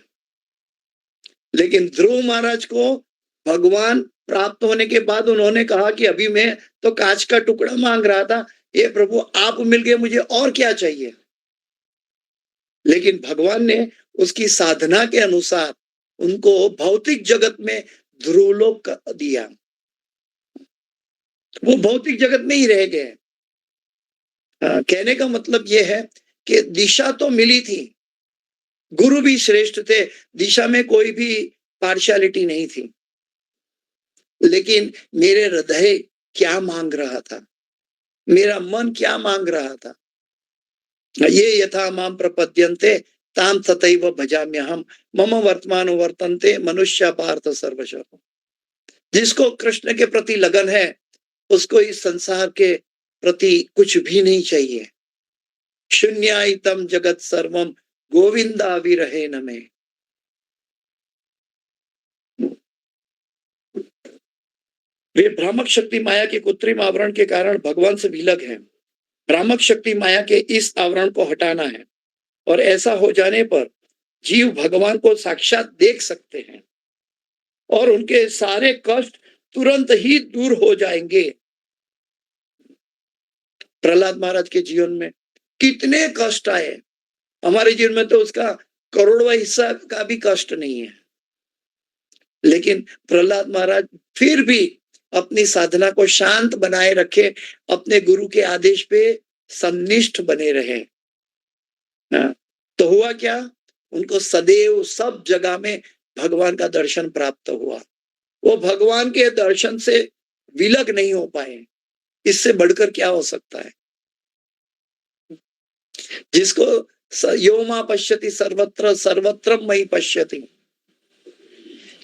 लेकिन ध्रुव महाराज को भगवान प्राप्त होने के बाद उन्होंने कहा कि अभी मैं तो कांच का टुकड़ा मांग रहा था, ये प्रभु आप मिल गए, मुझे और क्या चाहिए। लेकिन भगवान ने उसकी साधना के अनुसार उनको भौतिक जगत में ध्रुवलोक दिया, वो भौतिक जगत में ही रह गए। कहने का मतलब यह है कि दिशा तो मिली थी, गुरु भी श्रेष्ठ थे, दिशा में कोई भी पार्शियलिटी नहीं थी, लेकिन मेरे हृदय क्या मांग रहा था, मेरा मन क्या मांग रहा था, ये यथा माम प्रपद्यन्ते ताम तथैव भजाम्यहम मम वर्तमान वर्तन्ते मनुष्य पार्थ सर्वशः। जिसको कृष्ण के प्रति लगन है, उसको इस संसार के प्रति कुछ भी नहीं चाहिए। शून्यायतम जगत सर्वम गोविंदा विरहे न में। वे भ्रामक शक्ति माया के कृत्रिम आवरण के कारण भगवान से विलग हैं। भ्रामक शक्ति माया के इस आवरण को हटाना है, और ऐसा हो जाने पर जीव भगवान को साक्षात देख सकते हैं और उनके सारे कष्ट तुरंत ही दूर हो जाएंगे। प्रहलाद महाराज के जीवन में कितने कष्ट आए, हमारे जीवन में तो उसका करोड़वां हिस्सा का भी कष्ट नहीं है, लेकिन प्रहलाद महाराज फिर भी अपनी साधना को शांत बनाए रखे, अपने गुरु के आदेश पे सन्निष्ठ बने रहे। तो हुआ क्या? उनको सदैव सब जगह में भगवान का दर्शन प्राप्त हुआ। वो भगवान के दर्शन से विलग नहीं हो पाए। इससे बढ़कर क्या हो सकता है? जिसको यो मा पश्यति सर्वत्र सर्वत्र मयि पश्यति,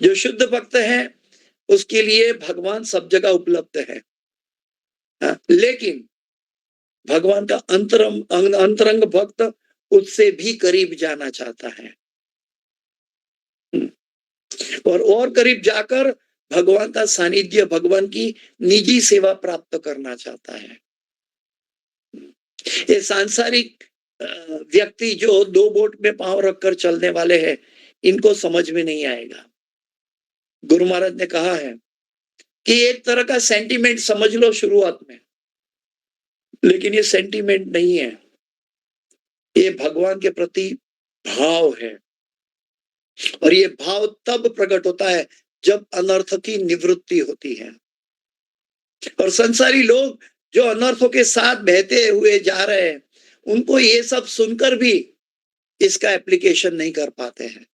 जो शुद्ध भक्त है उसके लिए भगवान सब जगह उपलब्ध है। लेकिन भगवान का अंतरंग भक्त उससे भी करीब जाना चाहता है, और करीब जाकर भगवान का सानिध्य, भगवान की निजी सेवा प्राप्त करना चाहता है। ये सांसारिक व्यक्ति जो दो बोट में पांव रखकर चलने वाले हैं, इनको समझ में नहीं आएगा। गुरु महाराज ने कहा है कि एक तरह का सेंटीमेंट समझ लो शुरुआत में, लेकिन ये सेंटीमेंट नहीं है, ये भगवान के प्रति भाव है। और ये भाव तब प्रकट होता है जब अनर्थ की निवृत्ति होती है। और संसारी लोग जो अनर्थों के साथ बहते हुए जा रहे हैं, उनको ये सब सुनकर भी इसका एप्लीकेशन नहीं कर पाते हैं।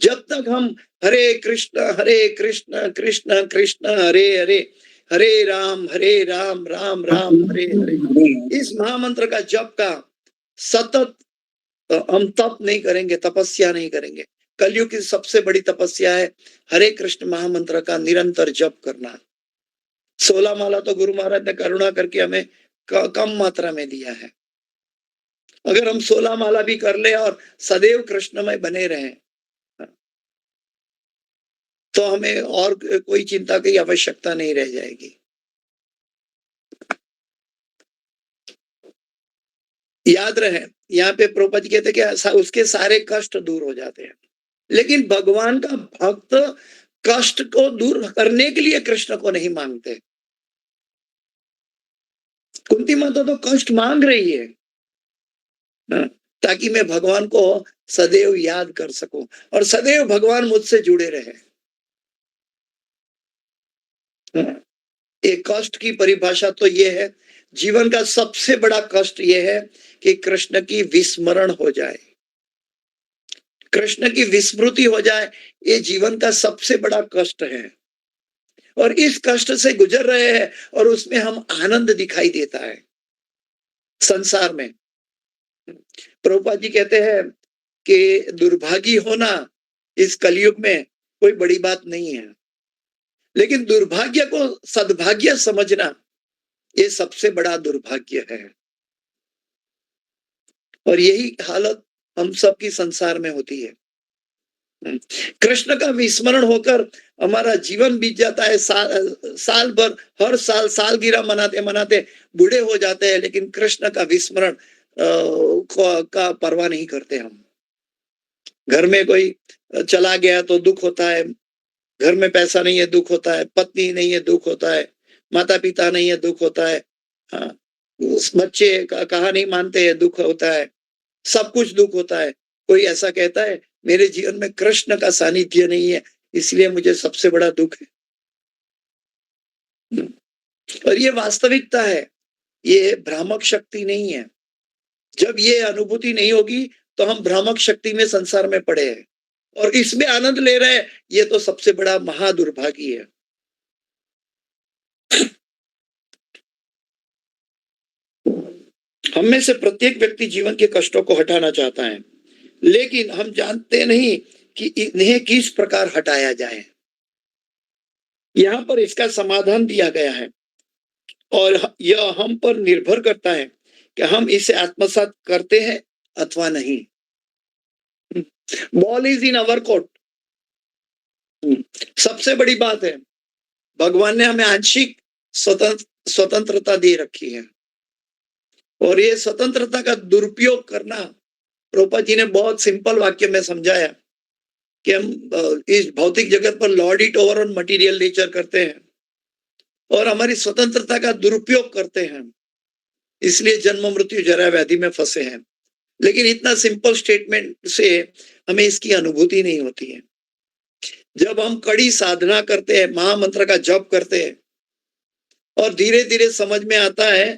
जब तक हम हरे कृष्ण कृष्ण कृष्ण हरे हरे, हरे राम राम राम हरे हरे, इस महामंत्र का जप का सतत हम तप नहीं करेंगे, तपस्या नहीं करेंगे। कलयुग की सबसे बड़ी तपस्या है हरे कृष्ण महामंत्र का निरंतर जप करना। 16 माला तो गुरु महाराज ने करुणा करके हमें कम मात्रा में दिया है। अगर हम 16 माला भी कर ले और सदैव कृष्णमय बने रहें, तो हमें और कोई चिंता की आवश्यकता नहीं रह जाएगी। याद रहे, यहाँ पे प्रभुपाद जी कहते कि उसके सारे कष्ट दूर हो जाते हैं। लेकिन भगवान का भक्त कष्ट को दूर करने के लिए कृष्ण को नहीं मांगते। कुंती माता तो कष्ट मांग रही है ताकि मैं भगवान को सदैव याद कर सकूं और सदैव भगवान मुझसे जुड़े रहे। एक कष्ट की परिभाषा तो ये है, जीवन का सबसे बड़ा कष्ट ये है कि कृष्ण की विस्मरण हो जाए, कृष्ण की विस्मृति हो जाए। ये जीवन का सबसे बड़ा कष्ट है और इस कष्ट से गुजर रहे हैं और उसमें हम आनंद दिखाई देता है संसार में। प्रभुपाद जी कहते हैं कि दुर्भागी होना इस कलयुग में कोई बड़ी बात नहीं है, लेकिन दुर्भाग्य को सद्भाग्य समझना ये सबसे बड़ा दुर्भाग्य है। और यही हालत हम सबकी संसार में होती है। कृष्ण का विस्मरण होकर हमारा जीवन बीत जाता है, साल भर, हर साल सालगिरह मनाते मनाते बूढ़े हो जाते हैं, लेकिन कृष्ण का विस्मरण का परवाह नहीं करते हम। घर में कोई चला गया तो दुख होता है, घर में पैसा नहीं है दुख होता है, पत्नी नहीं है दुख होता है, माता पिता नहीं है दुख होता है, हाँ, बच्चे कहा नहीं मानते हैं दुख होता है, सब कुछ दुख होता है। कोई ऐसा कहता है मेरे जीवन में कृष्ण का सानिध्य नहीं है इसलिए मुझे सबसे बड़ा दुख है। और ये वास्तविकता है, ये भ्रामक शक्ति नहीं है। जब ये अनुभूति नहीं होगी तो हम भ्रामक शक्ति में संसार में पड़े हैं और इसमें आनंद ले रहे हैं, ये तो सबसे बड़ा महादुर्भागी है। हम में से प्रत्येक व्यक्ति जीवन के कष्टों को हटाना चाहता है, लेकिन हम जानते नहीं कि इन्हें किस प्रकार हटाया जाए। यहाँ पर इसका समाधान दिया गया है और यह हम पर निर्भर करता है कि हम इसे आत्मसात करते हैं अथवा नहीं। Ball is in our court. सबसे बड़ी बात है, भगवान ने हमें आंशिक स्वतंत्रता दे रखी है और ये स्वतंत्रता का दुरुपयोग करना, प्रभुपाद जी ने बहुत सिंपल वाक्य में समझाया कि हम इस भौतिक जगत पर Lord it over on material nature करते हैं और हमारी स्वतंत्रता का दुरुपयोग करते हैं, इसलिए जन्म मृत्यु जरा व्याधि में फंसे हैं। लेकिन इतना सिंपल स्टेटमेंट से हमें इसकी अनुभूति नहीं होती है। जब हम कड़ी साधना करते हैं, महामंत्र का जप करते हैं और धीरे धीरे समझ में आता है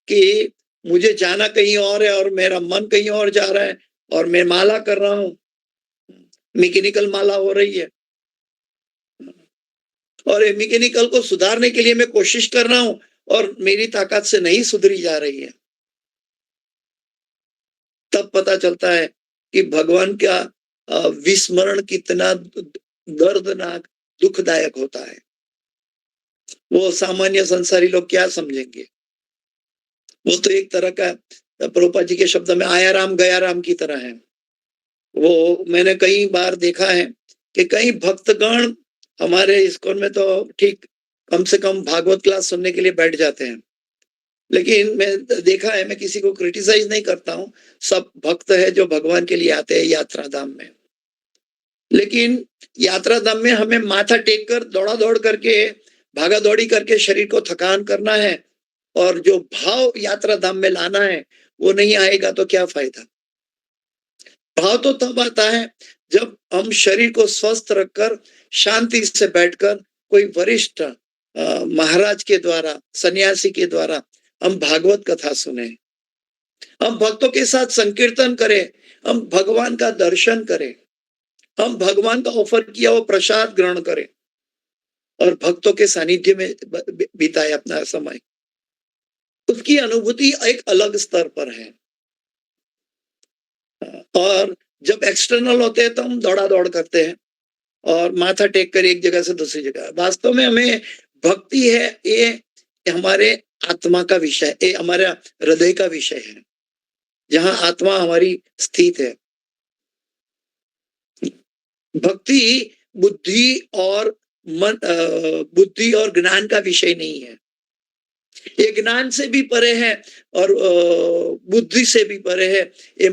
कि मुझे जाना कहीं और है और मेरा मन कहीं और जा रहा है और मैं माला कर रहा हूं, मैकेनिकल माला हो रही है और मैकेनिकल को सुधारने के लिए मैं कोशिश कर रहा हूं और मेरी ताकत से नहीं सुधरी जा रही है। तब पता चलता है कि भगवान का विस्मरण कितना दर्दनाक दुखदायक होता है। वो सामान्य संसारी लोग क्या समझेंगे? वो तो एक तरह का, प्रभुपाद जी के शब्द में, आया राम गया राम की तरह है। वो मैंने कई बार देखा है कि कई भक्तगण हमारे इस्कॉन में तो ठीक कम से कम भागवत क्लास सुनने के लिए बैठ जाते हैं, लेकिन मैं देखा है, मैं किसी को क्रिटिसाइज नहीं करता हूँ, सब भक्त है जो भगवान के लिए आते हैं यात्रा धाम में, लेकिन यात्रा धाम में हमें माथा टेक कर दौड़ा दौड़ करके, भागा दौड़ी करके शरीर को थकान करना है और जो भाव यात्रा धाम में लाना है वो नहीं आएगा तो क्या फायदा। भाव तो तब आता है जब हम शरीर को स्वस्थ रखकर शांति से बैठकर कोई वरिष्ठ महाराज के द्वारा, सन्यासी के द्वारा हम भागवत कथा सुने, हम भक्तों के साथ संकीर्तन करें, हम भगवान का दर्शन करें, हम भगवान का ऑफर किया हुआ प्रसाद ग्रहण करें और भक्तों के सानिध्य में बिताए अपना समय, उसकी अनुभूति एक अलग स्तर पर है। और जब एक्सटर्नल होते हैं तो हम दौड़ा दौड़ करते हैं और माथा टेक कर एक जगह से दूसरी जगह। वास्तव में हमें भक्ति है, ये हमारे आत्मा का विषय, ये हमारा हृदय का विषय है, जहां आत्मा हमारी स्थित है। भक्ति बुद्धि और मन, बुद्धि और ज्ञान का विषय नहीं है। ये ज्ञान से भी परे है और बुद्धि से भी परे है। ये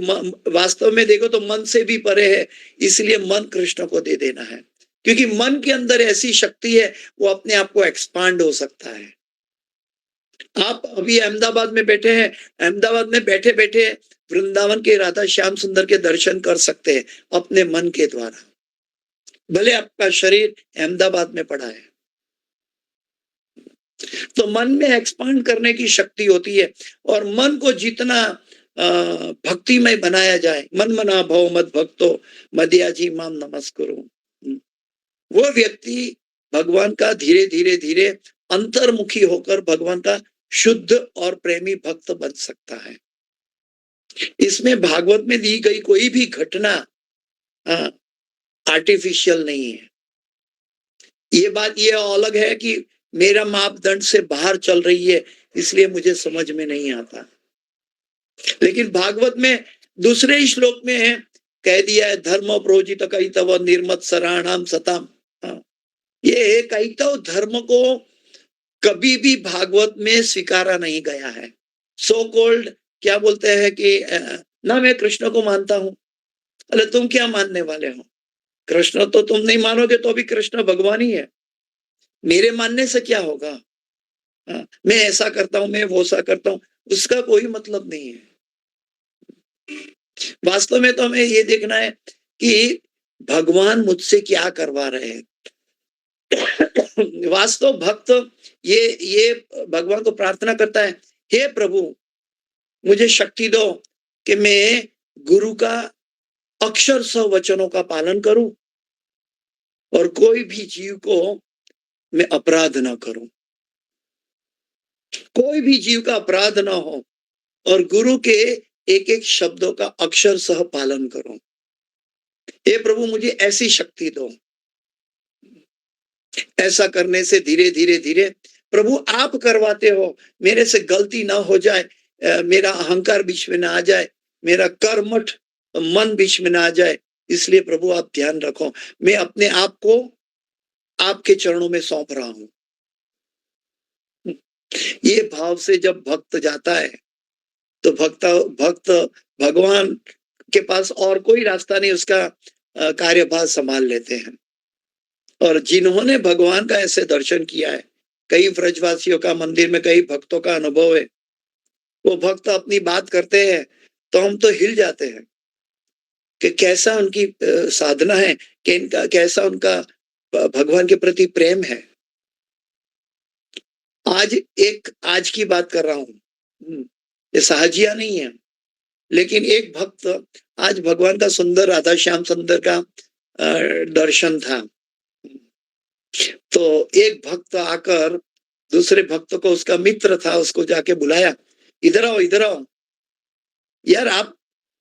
वास्तव में देखो तो मन से भी परे है। इसलिए मन कृष्ण को दे देना है, क्योंकि मन के अंदर ऐसी शक्ति है, वो अपने आप को एक्सपांड हो सकता है। आप अभी अहमदाबाद में बैठे हैं, अहमदाबाद में बैठे बैठे वृंदावन के राधा श्याम सुंदर के दर्शन कर सकते हैं अपने मन के द्वारा, भले आपका शरीर अहमदाबाद में पड़ा है। तो मन में एक्सपांड करने की शक्ति होती है, और मन को जितना भक्तिमय बनाया जाए, मन मना भव मद भक्तो मदयाजी माम नमस्कुरु, वो व्यक्ति भगवान का धीरे धीरे धीरे अंतर्मुखी होकर भगवान का शुद्ध और प्रेमी भक्त बन सकता है। इसमें भागवत में दी गई कोई भी घटना आर्टिफिशियल नहीं है। ये बात ये अलग है कि मेरा मापदंड से बाहर चल रही है, इसलिए मुझे समझ में नहीं आता। लेकिन भागवत में दूसरे श्लोक में है, कह दिया है धर्म प्रोजित कैतव निर्मत सराणाम सताम। ये कैतव धर्म को कभी भी भागवत में स्वीकारा नहीं गया है। सो कॉल्ड क्या बोलते हैं कि ना मैं कृष्ण को मानता हूं। अरे तुम क्या मानने वाले हो? कृष्ण तो तुम नहीं मानोगे तो भी कृष्ण भगवान ही है। मेरे मानने से क्या होगा? मैं ऐसा करता हूं, मैं वो सा करता हूं, उसका कोई मतलब नहीं है। वास्तव में तो हमें ये देखना है कि भगवान मुझसे क्या करवा रहे हैं। वास्तव भक्त ये भगवान को प्रार्थना करता है, हे प्रभु मुझे शक्ति दो कि मैं गुरु का अक्षर सह वचनों का पालन करूं और कोई भी जीव को मैं अपराध ना करूं, कोई भी जीव का अपराध ना हो, और गुरु के एक एक शब्दों का अक्षर सह पालन करूं। हे प्रभु मुझे ऐसी शक्ति दो। ऐसा करने से धीरे धीरे धीरे प्रभु आप करवाते हो, मेरे से गलती ना हो जाए, मेरा अहंकार बीच में ना आ जाए, मेरा कर्मठ मन बीच में ना आ जाए, इसलिए प्रभु आप ध्यान रखो। मैं अपने आप को आपके चरणों में सौंप रहा हूं। ये भाव से जब भक्त जाता है तो भक्त भगवान के पास और कोई रास्ता नहीं, उसका कार्यभार संभाल लेते हैं। और जिन्होंने भगवान का ऐसे दर्शन किया है, कई ब्रजवासियों का मंदिर में कई भक्तों का अनुभव है, वो भक्त अपनी बात करते हैं तो हम तो हिल जाते हैं कि कैसा उनकी साधना है, कि इनका कैसा उनका भगवान के प्रति प्रेम है। आज की बात कर रहा हूं, ये साहजिया नहीं है, लेकिन एक भक्त आज भगवान का सुंदर राधा श्याम सुंदर का दर्शन था, तो एक भक्त आकर दूसरे भक्त को, उसका मित्र था, उसको जाके बुलाया, इधर आओ इधर आओ यार, आप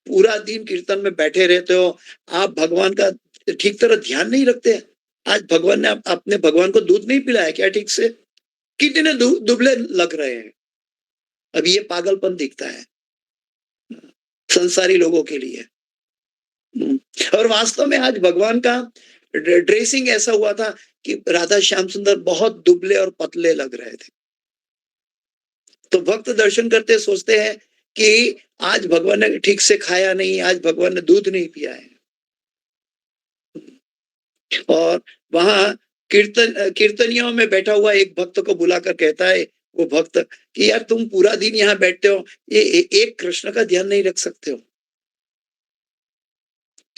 पूरा दिन कीर्तन में बैठे रहते हो, आप भगवान का ठीक तरह ध्यान नहीं रखते। आज भगवान ने अपने भगवान को दूध नहीं पिलाया क्या ठीक से? कितने दुबले लग रहे हैं। अब ये पागलपन दिखता है संसारी लोगों के लिए। और वास्तव में आज भगवान का ड्रेसिंग ऐसा हुआ था कि राधा श्याम सुंदर बहुत दुबले और पतले लग रहे थे। तो भक्त दर्शन करते सोचते हैं कि आज भगवान ने ठीक से खाया नहीं, आज भगवान ने दूध नहीं पिया है। और वहां कीर्तनियों में बैठा हुआ एक भक्त को बुलाकर कहता है वो भक्त कि यार तुम पूरा दिन यहाँ बैठते हो, ये एक कृष्ण का ध्यान नहीं रख सकते हो।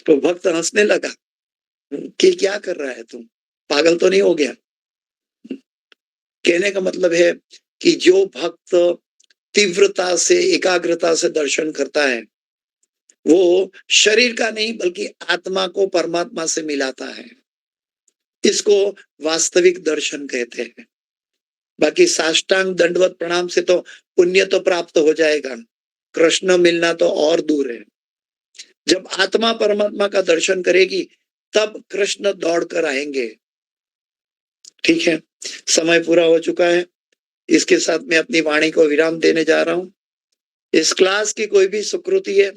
तो भक्त हंसने लगा कि क्या कर रहा है तुम, पागल तो नहीं हो गया? कहने का मतलब है कि जो भक्त तीव्रता से एकाग्रता से दर्शन करता है वो शरीर का नहीं बल्कि आत्मा को परमात्मा से मिलाता है। इसको वास्तविक दर्शन कहते हैं। बाकी साष्टांग दंडवत प्रणाम से तो पुण्य तो प्राप्त हो जाएगा, कृष्ण मिलना तो और दूर है। जब आत्मा परमात्मा का दर्शन करेगी तब कृष्ण दौड़ कर आएंगे। ठीक है, समय पूरा हो चुका है। इसके साथ मैं अपनी वाणी को विराम देने जा रहा हूं। इस क्लास की कोई भी सुकृति है,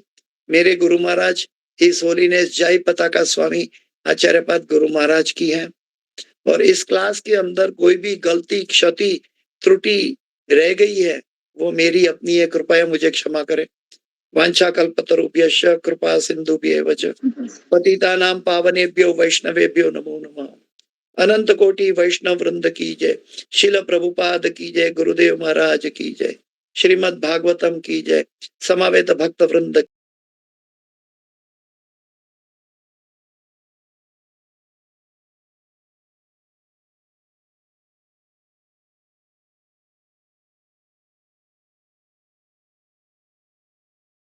मेरे गुरु महाराज इस होलीनेस जय पताका स्वामी आचार्यपाद गुरु महाराज की है। और इस क्लास के अंदर कोई भी गलती, क्षति, त्रुटि रह गई है वो मेरी अपनी है, कृपया मुझे क्षमा करें। वांछा कल्पतरुभ्यश्च कृपा सिंधुभ्येव च पतितानां पावनेभ्यो वैष्णवेभ्यो नमो नमः। अनंत कोटि वैष्णव वृंद की जय, शिल प्रभुपाद की जय, गुरुदेव महाराज की जय, श्रीमद् भागवतम की जय, समवेत भक्त वृंद